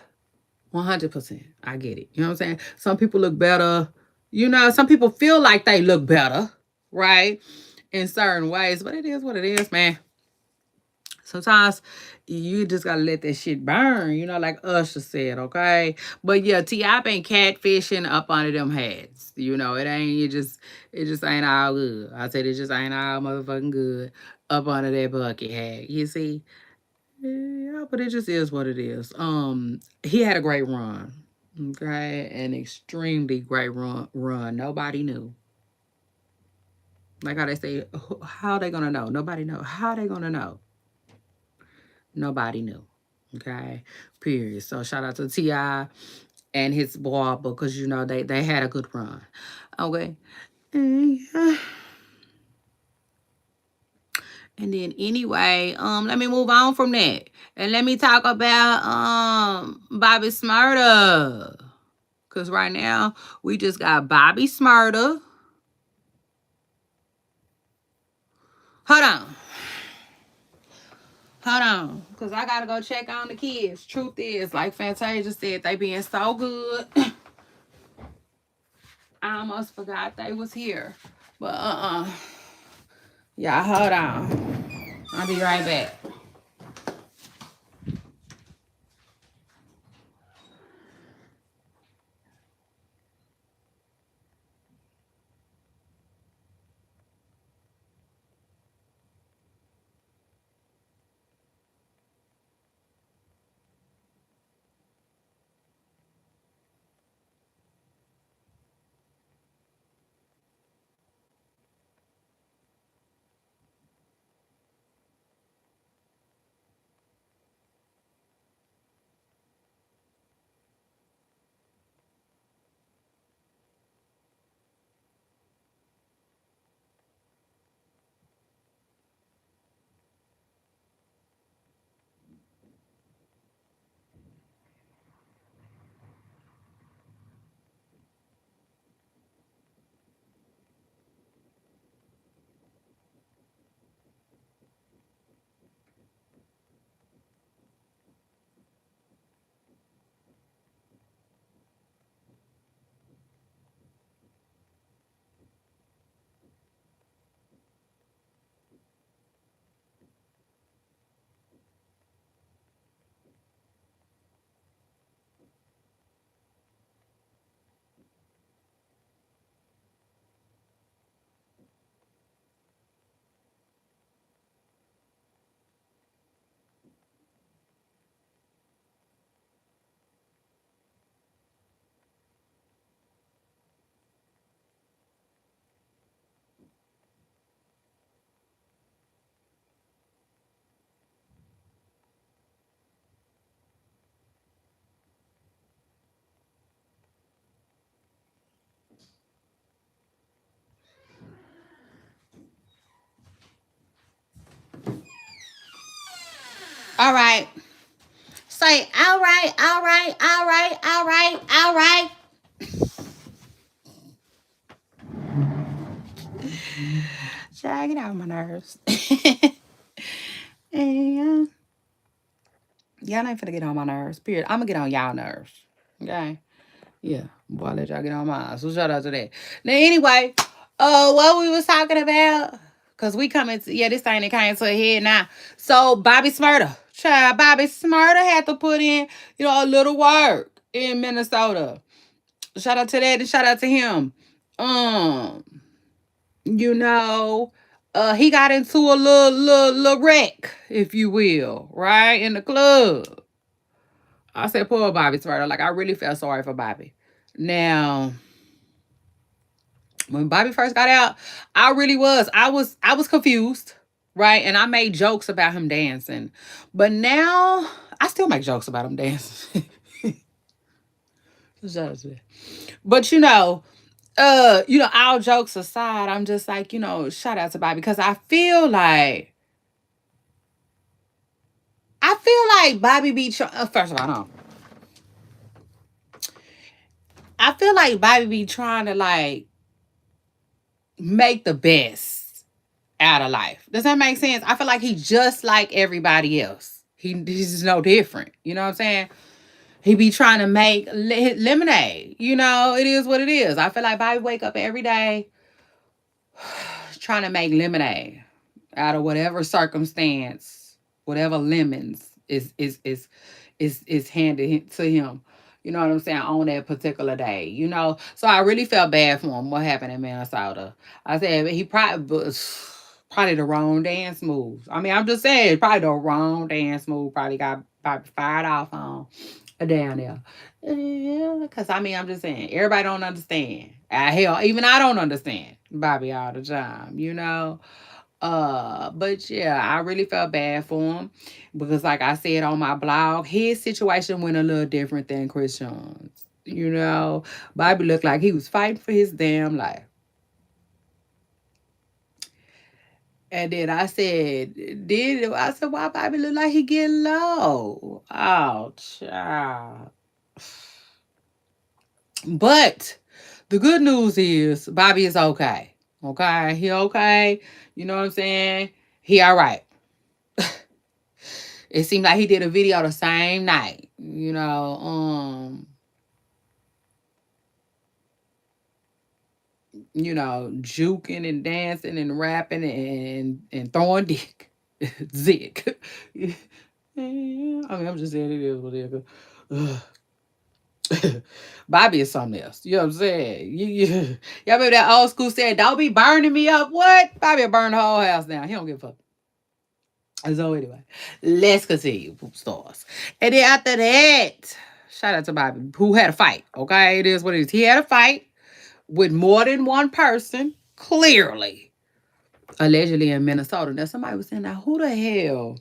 100%. I get it. You know what I'm saying? Some people look better. You know, some people feel like they look better, right? In certain ways. But it is what it is, man. Sometimes you just gotta let that shit burn, you know, like Usher said, okay? But yeah, T.I. been catfishing up under them hats. You know, it just ain't all good. I said it just ain't all motherfucking good up under that bucket hat. You see? Yeah, but it just is what it is. He had a great run. Okay, an extremely great run. Nobody knew. Like how they say, how they gonna know? Nobody know. How they gonna know? Nobody knew. Okay. Period. So shout out to T.I. and his boy, because you know they had a good run. Okay. And then anyway, let me move on from that. And let me talk about Bobby Smurda. Cause right now we just got Bobby Smurda. Hold on. Hold on, because I got to go check on the kids. Truth is, like Fantasia said, they being so good. I almost forgot they was here. But, y'all, hold on. I'll be right back. All right. Say, all right, all right, all right, all right, all right. Child, get out of my nerves. And y'all ain't finna get on my nerves. Period. I'm gonna get on y'all nerves. Okay. Yeah. Boy, I let y'all get on mine. So shout out to that. Now anyway, what we was talking about. Cause we coming to this thing that came to a head now. So Bobby Smurda. Child, Bobby Smurda had to put in, a little work in Minnesota. Shout out to that and shout out to him. Um, he got into a little wreck, if you will, right? In the club. I said, poor Bobby Smurda. Like, I really felt sorry for Bobby. Now, when Bobby first got out, I really was. I was confused, right? And I made jokes about him dancing. But now I still make jokes about him dancing. But all jokes aside, I'm just like, shout out to Bobby because I feel like Bobby be first of all, no. I feel like Bobby be trying to like make the best out of life. Does that make sense? I feel like he's just like everybody else. He's no different. You know what I'm saying? He be trying to make lemonade. It is what it is. I feel like Bobby wake up every day trying to make lemonade out of whatever circumstance, whatever lemons is handed to him. You know what I'm saying? On that particular day, So I really felt bad for him. What happened in Minnesota? I said he probably the wrong dance moves. I mean, I'm just saying, probably the wrong dance move. Probably got fired off on down there. Yeah, because I'm just saying, everybody don't understand. Hell, even I don't understand Bobby all the time. But yeah, I really felt bad for him because, like I said on my blog, his situation went a little different than Chrisean's. Bobby looked like he was fighting for his damn life. And then I said, why Bobby look like he getting low? Oh, child. But the good news is Bobby is okay. Okay? He okay. You know what I'm saying? He all right. It seemed like he did a video the same night. Juking and dancing and rapping and throwing dick. Zick. I'm just saying it is what it is. Bobby is something else. You know what I'm saying? Y'all remember that old school said, don't be burning me up. What? Bobby will burn the whole house down. He don't give a fuck. So anyway, let's continue, poop stars. And then after that, shout out to Bobby, who had a fight. Okay, it is what it is. He had a fight with more than one person, clearly, allegedly in Minnesota. Now somebody was saying, now who the hell,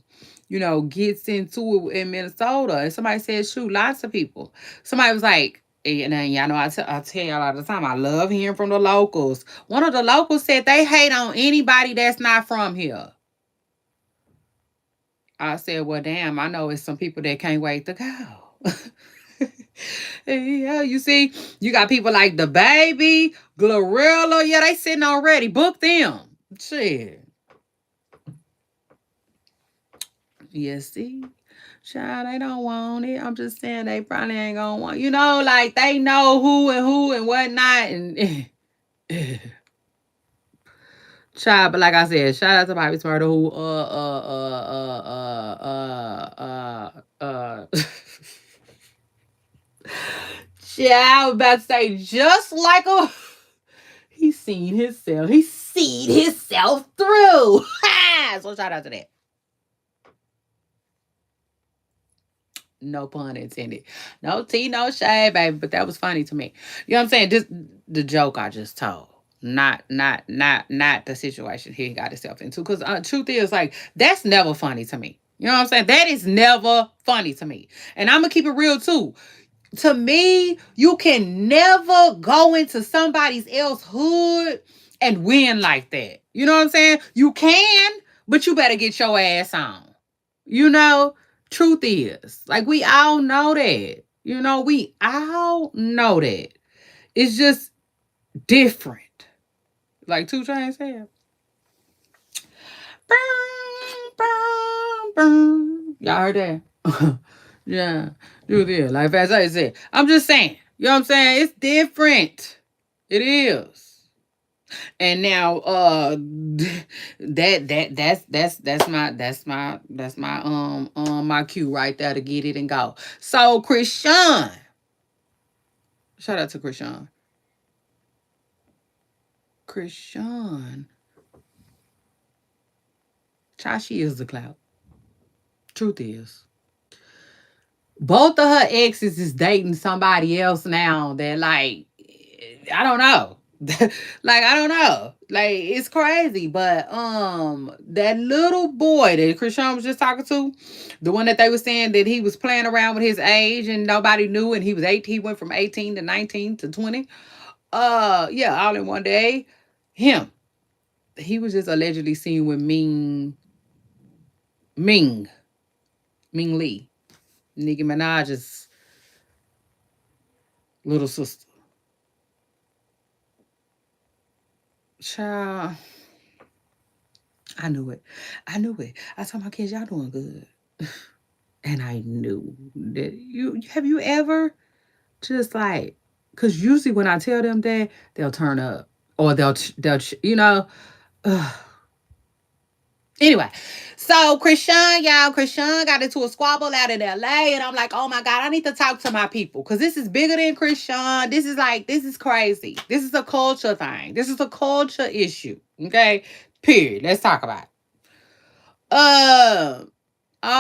gets into it in Minnesota? And somebody said, shoot, lots of people. Somebody was like, and y'all know I tell y'all all the time, I love hearing from the locals. One of the locals said they hate on anybody that's not from here. I said, well, damn, I know it's some people that can't wait to go. Yeah, you see, you got people like the baby, Glorilla. Yeah, they sitting already. Book them. Shit. Yeah, see? Child, they don't want it. I'm just saying they probably ain't gonna want, like they know who and whatnot. And child, but like I said, shout out to Bobby Smurda who yeah, I was about to say just like he's seen himself through. So shout out to that. No pun intended. No tea, no shade, baby. But that was funny to me. You know what I'm saying? Just the joke I just told. Not the situation he got himself into. Because truth is, like, that's never funny to me. You know what I'm saying? That is never funny to me. And I'm going to keep it real, too. To me, you can never go into somebody else's hood and win like that. You know what I'm saying? You can, but you better get your ass on. Truth is, like, we all know that. You know, we all know that. It's just different. Like 2 Chainz said. Y'all heard that? Yeah. Truth is, like as I said. I'm just saying. You know what I'm saying? It's different. It is. And now that's my cue right there to get it and go. So Chrisean. Shout out to Chrisean. Chrisean. Child, she is the clout. Truth is. Both of her exes is dating somebody else now that, like, I don't know. Like, I don't know. Like, it's crazy. But that little boy that Chrisean was just talking to, the one that they were saying that he was playing around with his age and nobody knew, and he was 18, he went from 18 to 19 to 20. Yeah, all in one day. Him. He was just allegedly seen with Ming Lee. Nicki Minaj's little sister. Child. I knew it. I knew it. I told my kids, y'all doing good. And I knew that have you ever just like, because usually when I tell them that, they'll turn up or they'll you know. Anyway, so Chrisean got into a squabble out in LA, and I'm like, oh my God, I need to talk to my people because this is bigger than Chrisean. This is crazy. This is a culture thing. This is a culture issue. Okay, period. Let's talk about it. Oh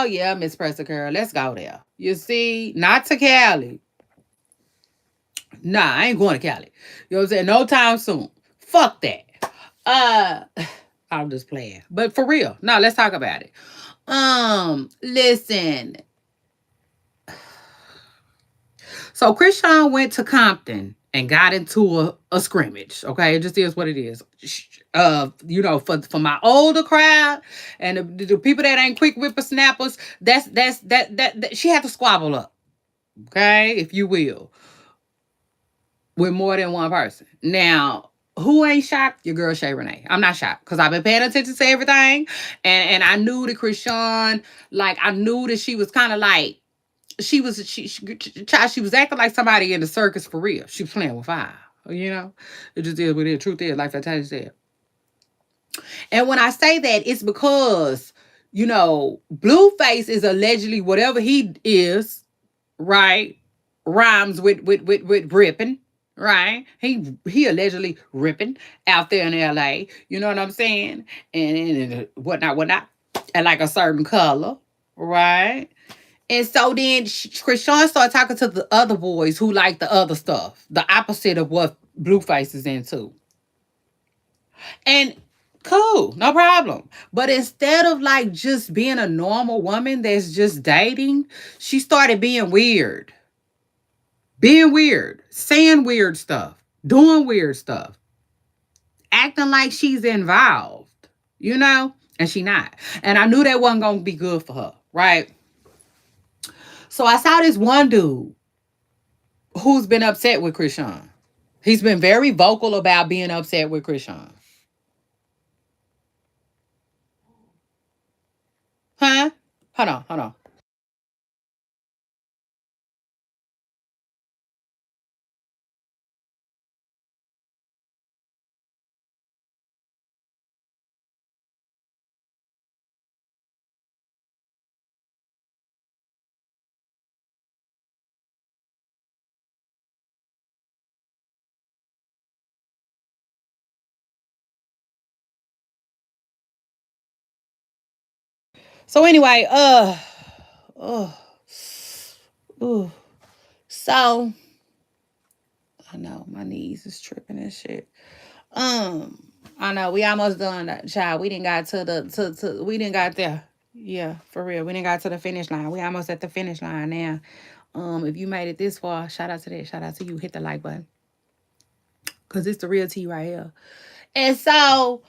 yeah, Miss Presser Girl, let's go there. You see, not to Cali. Nah, I ain't going to Cali. You know what I'm saying? No time soon. Fuck that. I'm just playing. But for real, no, let's talk about it. Listen. So Chrisean went to Compton and got into a scrimmage. Okay, it just is what it is. You know, for my older crowd and the people that ain't quick whippersnappers, that she had to squabble up. Okay, if you will, with more than one person. Now, who ain't shocked? Your girl Shay Renee. I'm not shocked because I've been paying attention to everything, and I knew that Chrisean, like, I knew that she was kind of like, she was acting like somebody in the circus for real. She was playing with fire, you know. It just is what it is. Truth is, like Fantasia said. And when I say that, it's because, you know, Blueface is allegedly whatever he is, right? Rhymes with ripping, right? He allegedly ripping out there in LA. You know what I'm saying? And whatnot, and like a certain color, right? And so then Chrisean started talking to the other boys who like the other stuff, the opposite of what Blueface is into. And cool, no problem. But instead of like just being a normal woman that's just dating, she started being weird. Being weird, saying weird stuff, doing weird stuff, acting like she's involved, you know? And she not. And I knew that wasn't going to be good for her, right? So I saw this one dude who's been upset with Chrisean. He's been very vocal about being upset with Chrisean. Huh? Hold on. So anyway, uh, so I know my knees is tripping and shit. I know we almost done that, child. We didn't got to the we didn't got there. Yeah, for real. We didn't got to the finish line. We almost at the finish line now. If you made it this far, shout out to that. Shout out to you. Hit the like button. Cause it's the real tea right here. And so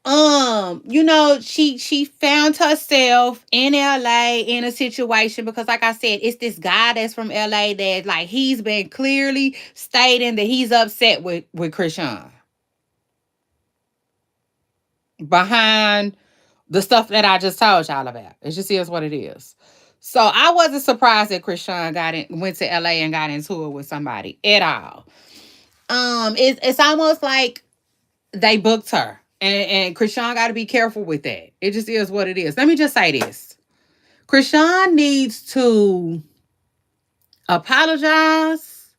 She found herself in LA in a situation because, like I said, it's this guy that's from LA that, like, he's been clearly stating that he's upset with Chrisean behind the stuff that I just told y'all about. It just is what it is. So I wasn't surprised that Chrisean went to LA and got into it with somebody at all. It's almost like they booked her. And Chrisean got to be careful with that. It just is what it is. Let me just say this. Chrisean needs to apologize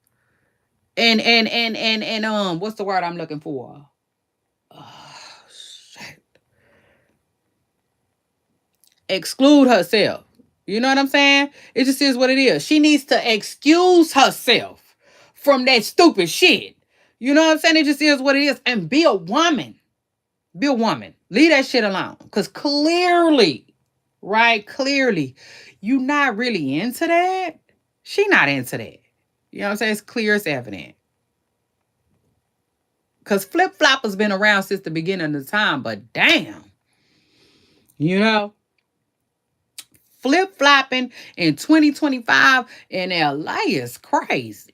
and what's the word I'm looking for? Oh, shit. Exclude herself. You know what I'm saying? It just is what it is. She needs to excuse herself from that stupid shit. You know what I'm saying? It just is what it is. And be a woman. Be a woman. Leave that shit alone. Because clearly, right? Clearly, you not really into that. She not into that. You know what I'm saying? It's clear as evident. Because flip-flop has been around since the beginning of the time. But damn. You know? Flip-flopping in 2025 in LA is crazy.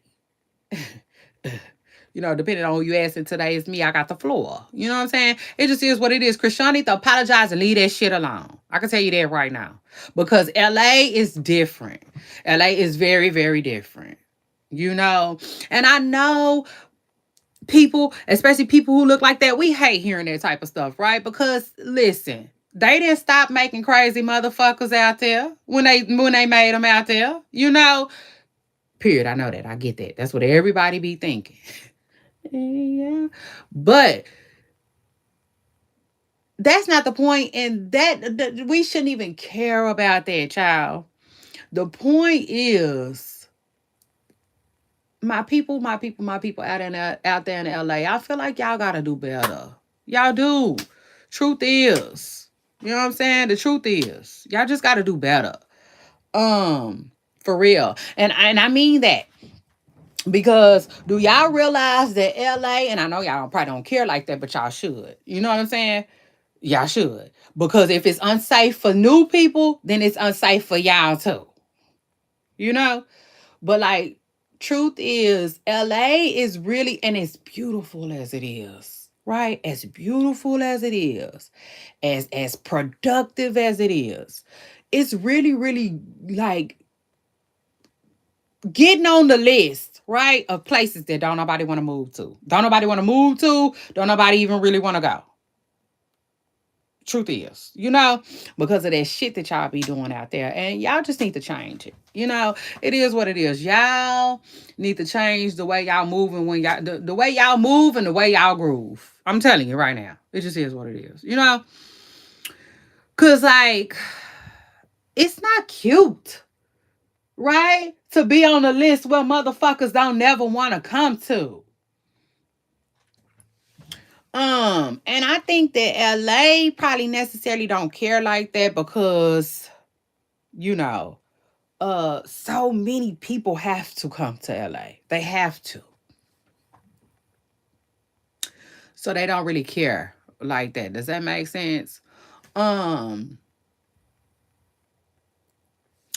Depending on who you asking today, it's me. I got the floor. You know what I'm saying? It just is what it is. Chrisean need to apologize and leave that shit alone. I can tell you that right now. Because LA is different. LA is very, very different. And I know people, especially people who look like that, we hate hearing that type of stuff, right? Because listen, they didn't stop making crazy motherfuckers out there when they made them out there. Period. I know that. I get that. That's what everybody be thinking. Yeah. But that's not the point, and that we shouldn't even care about that, child. The point is, my people out there in LA, I feel like y'all gotta do better. Y'all do. Truth is. You know what I'm saying? The truth is, y'all just gotta do better. For real. And I mean that. Because do y'all realize that LA, and I know y'all probably don't care like that, but y'all should. You know what I'm saying? Y'all should. Because if it's unsafe for new people, then it's unsafe for y'all too. But like, truth is, LA is really, and as beautiful as it is, right? As beautiful as it is, as productive as it is, it's really, really like getting on the list, right, of places that don't nobody want to move to. Don't nobody want to move to. Don't nobody even really want to go. Truth is, because of that shit that y'all be doing out there. And y'all just need to change it. It is what it is. Y'all need to change the way y'all moving when y'all, the way y'all move and the way y'all groove. I'm telling you right now. It just is what it is. Because, like, it's not cute, right? To be on a list where motherfuckers don't never want to come to. And I think that LA probably necessarily don't care like that because, so many people have to come to LA. They have to. So they don't really care like that. Does that make sense?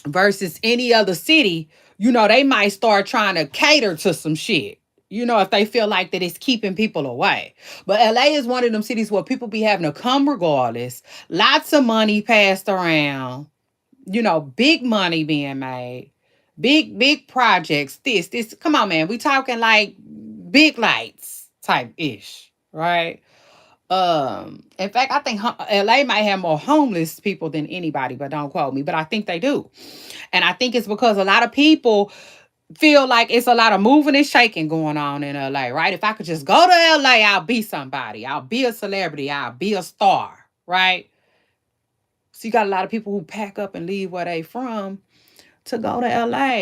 Versus any other city, they might start trying to cater to some shit. If they feel like that it's keeping people away. But LA is one of them cities where people be having to come regardless. Lots of money passed around. Big money being made. Big projects. This. Come on, man. We talking like big lights type ish, right? In fact, I think LA might have more homeless people than anybody, but don't quote me. But I think they do. And I think it's because a lot of people feel like it's a lot of moving and shaking going on in LA, right? If I could just go to LA, I'll be somebody. I'll be a celebrity. I'll be a star, right? So you got a lot of people who pack up and leave where they from to go to LA.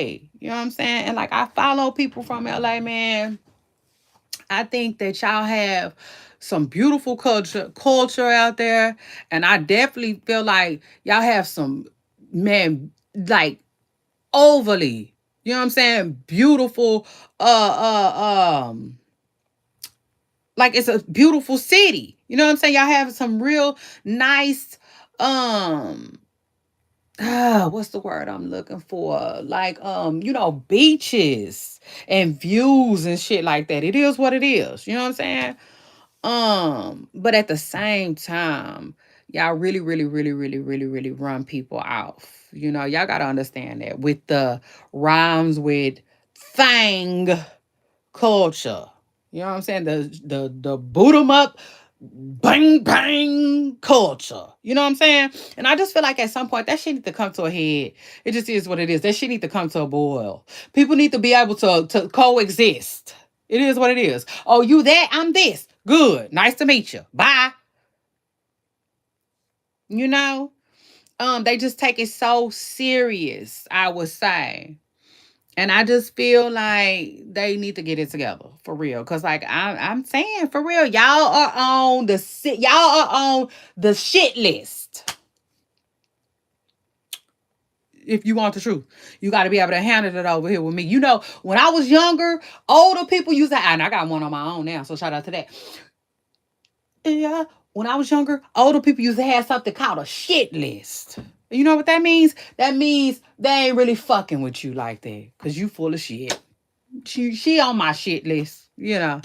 You know what I'm saying? And like, I follow people from LA, man. I think that y'all have some beautiful culture out there. And I definitely feel like y'all have some, man, like overly, you know what I'm saying, beautiful Like, it's a beautiful city. You know what I'm saying? Y'all have some real nice, what's the word I'm looking for? Like, beaches and views and shit like that. It is what it is. You know what I'm saying? But at the same time, y'all really, really, really, really, really, really run people off. You know, y'all gotta understand that with the rhymes with thang culture. You know what I'm saying? The boot 'em up, bang bang culture. You know what I'm saying? And I just feel like at some point that shit need to come to a head. It just is what it is. That shit need to come to a boil. People need to be able to coexist. It is what it is. Oh, you that? I'm this. Good. Nice to meet you. Bye. You know? They just take it so serious, I would say. And I just feel like they need to get it together for real. Cause like I'm saying for real, y'all are on the shit list. If you want the truth, you got to be able to handle it over here with me. You know, when I was younger, older people used to, and I got one on my own now, so shout out to that. Yeah, when I was younger, older people used to have something called a shit list. You know what that means? That means they ain't really fucking with you like that, cause you full of shit. She on my shit list, you know.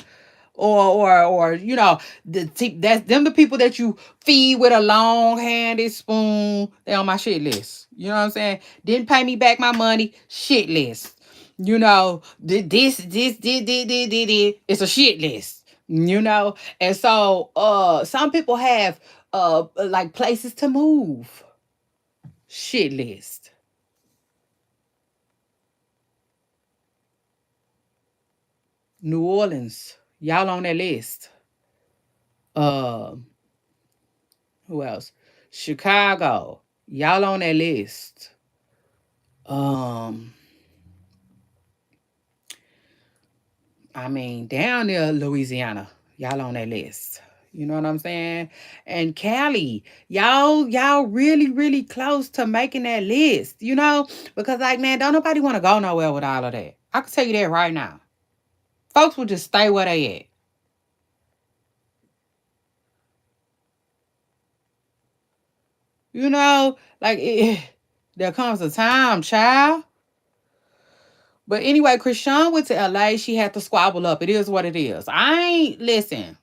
Or that's them the people that you feed with a long-handed spoon. They on my shit list. You know what I'm saying? Didn't pay me back my money, shit list. You know, this. It's a shit list. You know, and so some people have like places to move, shit list. New Orleans, y'all on that list. Uh, who else? Chicago, y'all on that list. Um, I mean, down there, Louisiana, y'all on that list. You know what I'm saying? And Cali, y'all really, really close to making that list, you know? Because like, man, don't nobody want to go nowhere with all of that. I can tell you that right now. Folks will just stay where they at. You know, like there comes a time, child. But anyway, Chrisean went to LA. She had to squabble up. It is what it is. I ain't listen.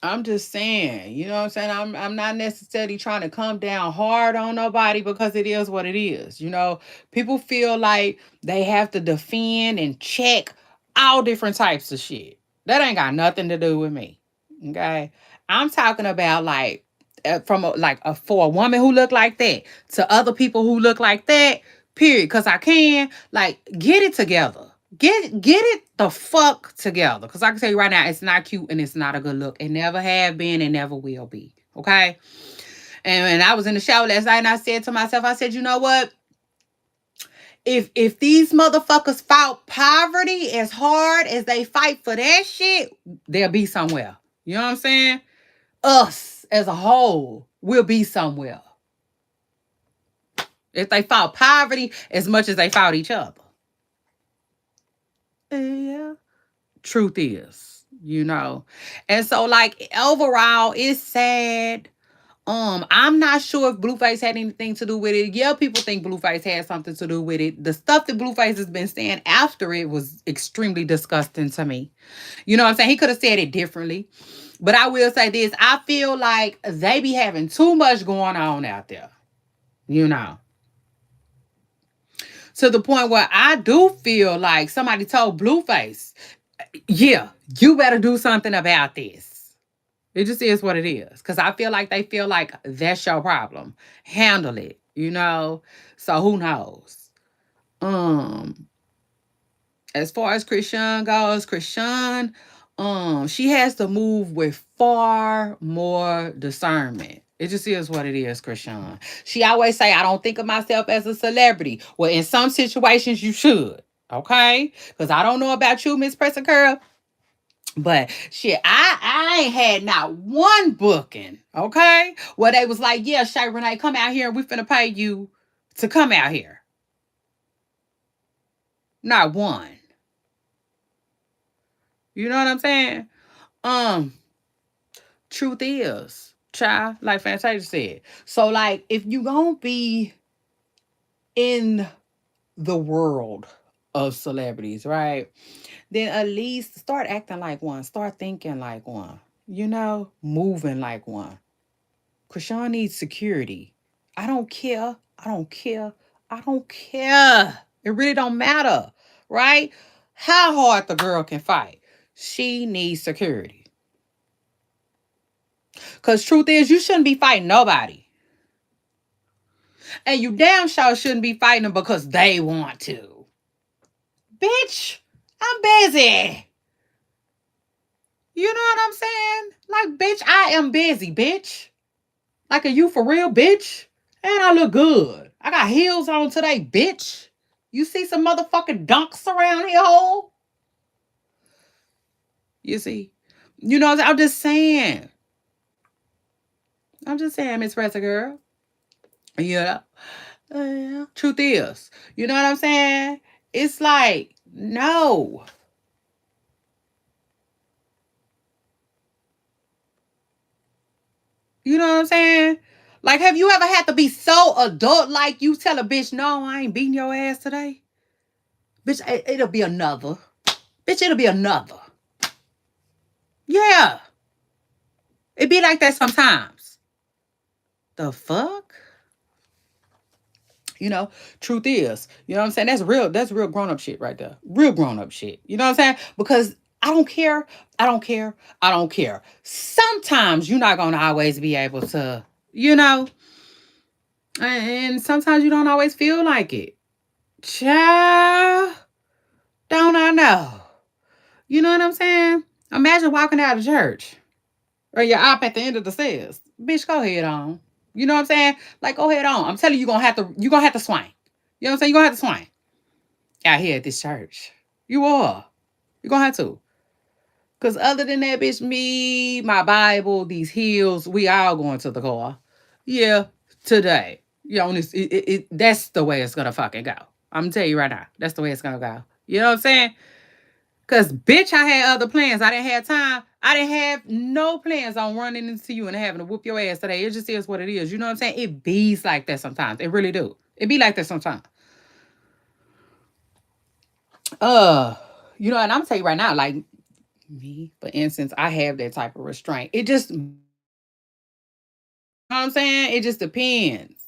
I'm just saying, you know what I'm saying? I'm not necessarily trying to come down hard on nobody because it is what it is. You know, people feel like they have to defend and check all different types of shit. That ain't got nothing to do with me. Okay? I'm talking about like for a woman who look like that to other people who look like that, period. Cause I can like get it together. Get it the fuck together. Cause I can tell you right now, it's not cute and it's not a good look. It never have been and never will be. Okay. And I was in the shower last night and I said to myself, I said, you know what? If these motherfuckers fought poverty as hard as they fight for that shit, they'll be somewhere. You know what I'm saying? Us as a whole will be somewhere. If they fought poverty as much as they fought each other. Yeah. Truth is, you know. And so like overall it's sad. I'm not sure if Blueface had anything to do with it. Yeah, people think Blueface had something to do with it. The stuff that Blueface has been saying after it was extremely disgusting to me. You know what I'm saying? He could have said it differently. But I will say this. I feel like they be having too much going on out there. You know. To the point where I do feel like somebody told Blueface, yeah, you better do something about this. It just is what it is. Because I feel like they feel like that's your problem. Handle it, you know? So who knows? Um, as far as Chrisean goes, Chrisean, she has to move with far more discernment. It just is what it is, Chrisean. She always say, I don't think of myself as a celebrity. Well, in some situations, you should. Okay? Because I don't know about you, Miss Pressa Curl. But shit, I ain't had not one booking, okay? Where they was like, yeah, Shay Renee, come out here and we finna pay you to come out here. Not one. You know what I'm saying? Truth is, child, like Fantasia said. So, like, if you gonna be in the world of celebrities, right? Then at least start acting like one. Start thinking like one. You know, moving like one. Chrisean needs security. I don't care. I don't care. I don't care. It really don't matter, right? How hard the girl can fight. She needs security. Because truth is, you shouldn't be fighting nobody. And you damn sure shouldn't be fighting them because they want to. Bitch, I'm busy. You know what I'm saying? Like, bitch, I am busy, bitch. Like, are you for real, bitch? And I look good. I got heels on today, bitch. You see some motherfucking dunks around here, hole? You see? You know, I'm just saying. I'm just saying, Miss Pressa Girl. Yeah. Truth is, you know what I'm saying? It's like, no. You know what I'm saying? Like, have you ever had to be so adult like you tell a bitch, no, I ain't beating your ass today? Bitch, it'll be another. Bitch, it'll be another. Yeah. It be like that sometimes. The fuck? You know, truth is, you know what I'm saying? That's real grown-up shit right there. Real grown-up shit. You know what I'm saying? Because I don't care. I don't care. I don't care. Sometimes you're not gonna always be able to, you know, and sometimes you don't always feel like it. Child, don't I know? You know what I'm saying? Imagine walking out of church or you're up at the end of the stairs. Bitch, go ahead on. You know what I'm saying? Like, go ahead on. I'm telling you, you're gonna have to swing. You know what I'm saying? You're gonna have to swing out here at this church. You are. You're gonna have to. Cause other than that, bitch, me, my Bible, these heels, we all going to the car. Yeah, today. You know, that's the way it's gonna fucking go. I'm gonna tell you right now. That's the way it's gonna go. You know what I'm saying? Cause bitch, I had other plans. I didn't have time. I didn't have no plans on running into you and having to whoop your ass today. It just is what it is. You know what I'm saying? It bees like that sometimes. It really do. It be like that sometimes. You know, and I'm tell you right now, like me, for instance, I have that type of restraint. It just, you know what I'm saying? It just depends.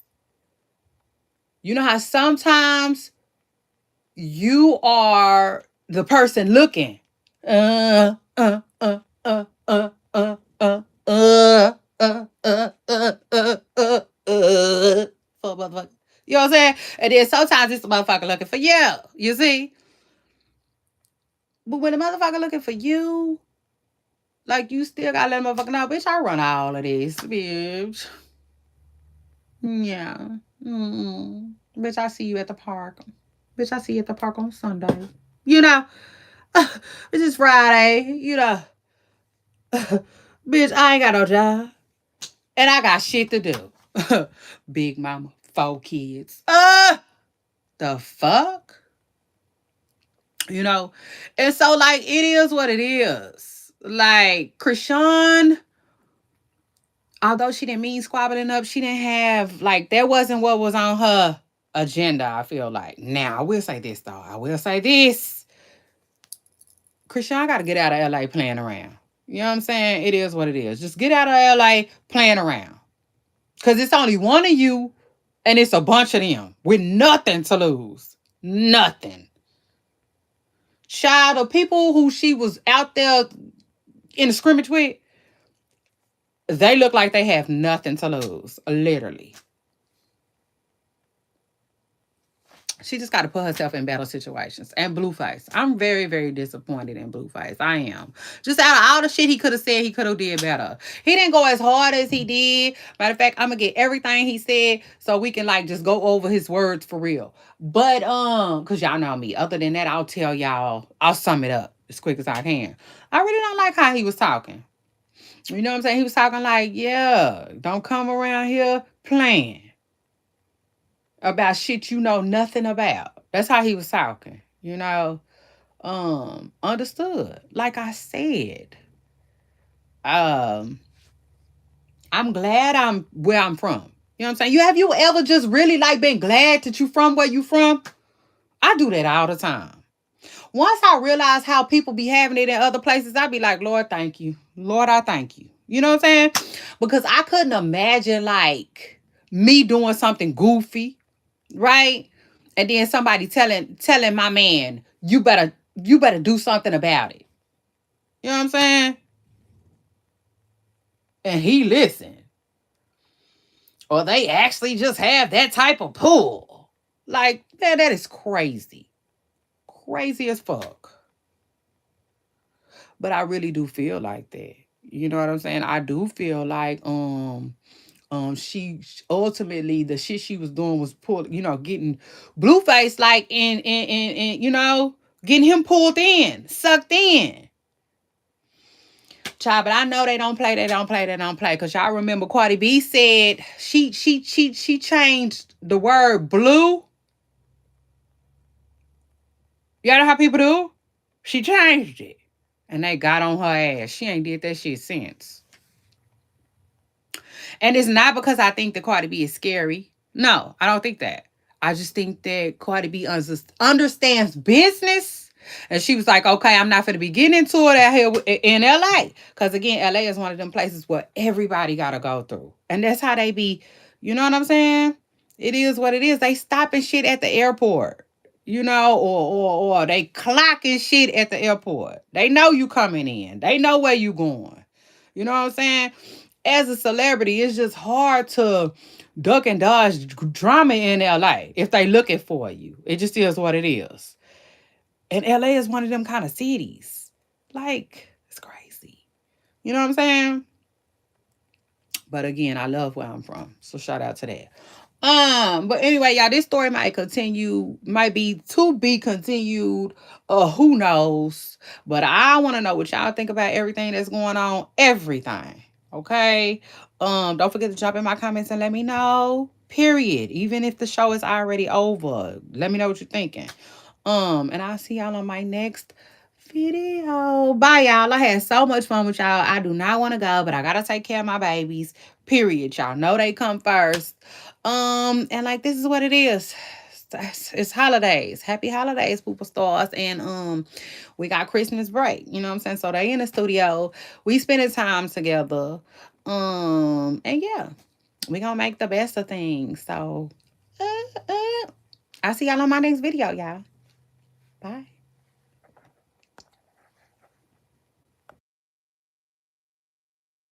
You know how sometimes you are the person looking. Uh, uh, uh, uh, uh, uh, uh, uh, uh, uh, uh, uh, for motherfucker. You know what I'm saying? And then sometimes it's the motherfucker looking for you. You see? But when the motherfucker looking for you, like you still gotta let the motherfucker know, bitch, I run all of this, bitch. Yeah. Bitch, I see you at the park. Bitch, I see you at the park on Sunday. You know? It's just Friday, you know. Bitch, I ain't got no job. And I got shit to do. Big mama, 4 kids. The fuck? You know? And so, like, it is what it is. Like, Chrisean, although she didn't mean squabbling up, she didn't have, like, that wasn't what was on her agenda, I feel like. Now, I will say this, though. I will say this. Chrisean got to get out of LA playing around. You know what I'm saying? It is what it is. Just get out of LA playing around. Because it's only one of you and it's a bunch of them with nothing to lose. Nothing. Child, the people who she was out there in the scrimmage with, they look like they have nothing to lose. Literally. She just got to put herself in battle situations. And Blueface. I'm very, very disappointed in Blueface. I am. Just out of all the shit he could have said, he could have did better. He didn't go as hard as he did. Matter of fact, I'm going to get everything he said so we can, like, just go over his words for real. But, because y'all know me. Other than that, I'll tell y'all, I'll sum it up as quick as I can. I really don't like how he was talking. You know what I'm saying? He was talking like, yeah, don't come around here playing about shit you know nothing about. That's how he was talking, you know. understood. Like I said, I'm glad I'm where I'm from. You know what I'm saying? Have you ever just really like been glad that you from where you from? I do that all the time. Once I realize how people be having it in other places, I be like, Lord, thank you. Lord, I thank you. You know what I'm saying? Because I couldn't imagine like me doing something goofy, right? And then somebody telling my man, you better do something about it. You know what I'm saying? And he listened. Or they actually just have that type of pull. Like, man, that is crazy. Crazy as fuck. But I really do feel like that. You know what I'm saying? I do feel like she ultimately the shit she was doing was getting Blueface like in getting him pulled in, sucked in. Child, but I know they don't play. Cause y'all remember Cardi B said she changed the word blue. Y'all know how people do? She changed it. And they got on her ass. She ain't did that shit since. And it's not because I think that Cardi B is scary. No, I don't think that. I just think that Cardi B understands business. And she was like, okay, I'm not going to be getting into it out here in LA. Because again, LA is one of them places where everybody got to go through. And that's how they be, you know what I'm saying? It is what it is. They stopping shit at the airport, or they clocking shit at the airport. They know you coming in. They know where you going. You know what I'm saying? As a celebrity, it's just hard to duck and dodge drama in LA if they looking for you. It just is what it is. And LA is one of them kind of cities. Like, it's crazy. You know what I'm saying? But again, I love where I'm from. So shout out to that. But anyway, y'all, this story might be to be continued. Who knows? But I want to know what y'all think about everything that's going on. Everything. Okay. Don't forget to jump in my comments and let me know. Period. Even if the show is already over. Let me know what you're thinking. And I'll see y'all on my next video. Bye, y'all. I had so much fun with y'all. I do not want to go, but I gotta take care of my babies. Period. Y'all know they come first. And like this is what it is. It's holidays. Happy holidays, Poopa Stars. And we got Christmas break. You know what I'm saying? So they in the studio. We spending time together. And yeah, we gonna make the best of things. So I'll see y'all on my next video, y'all. Bye.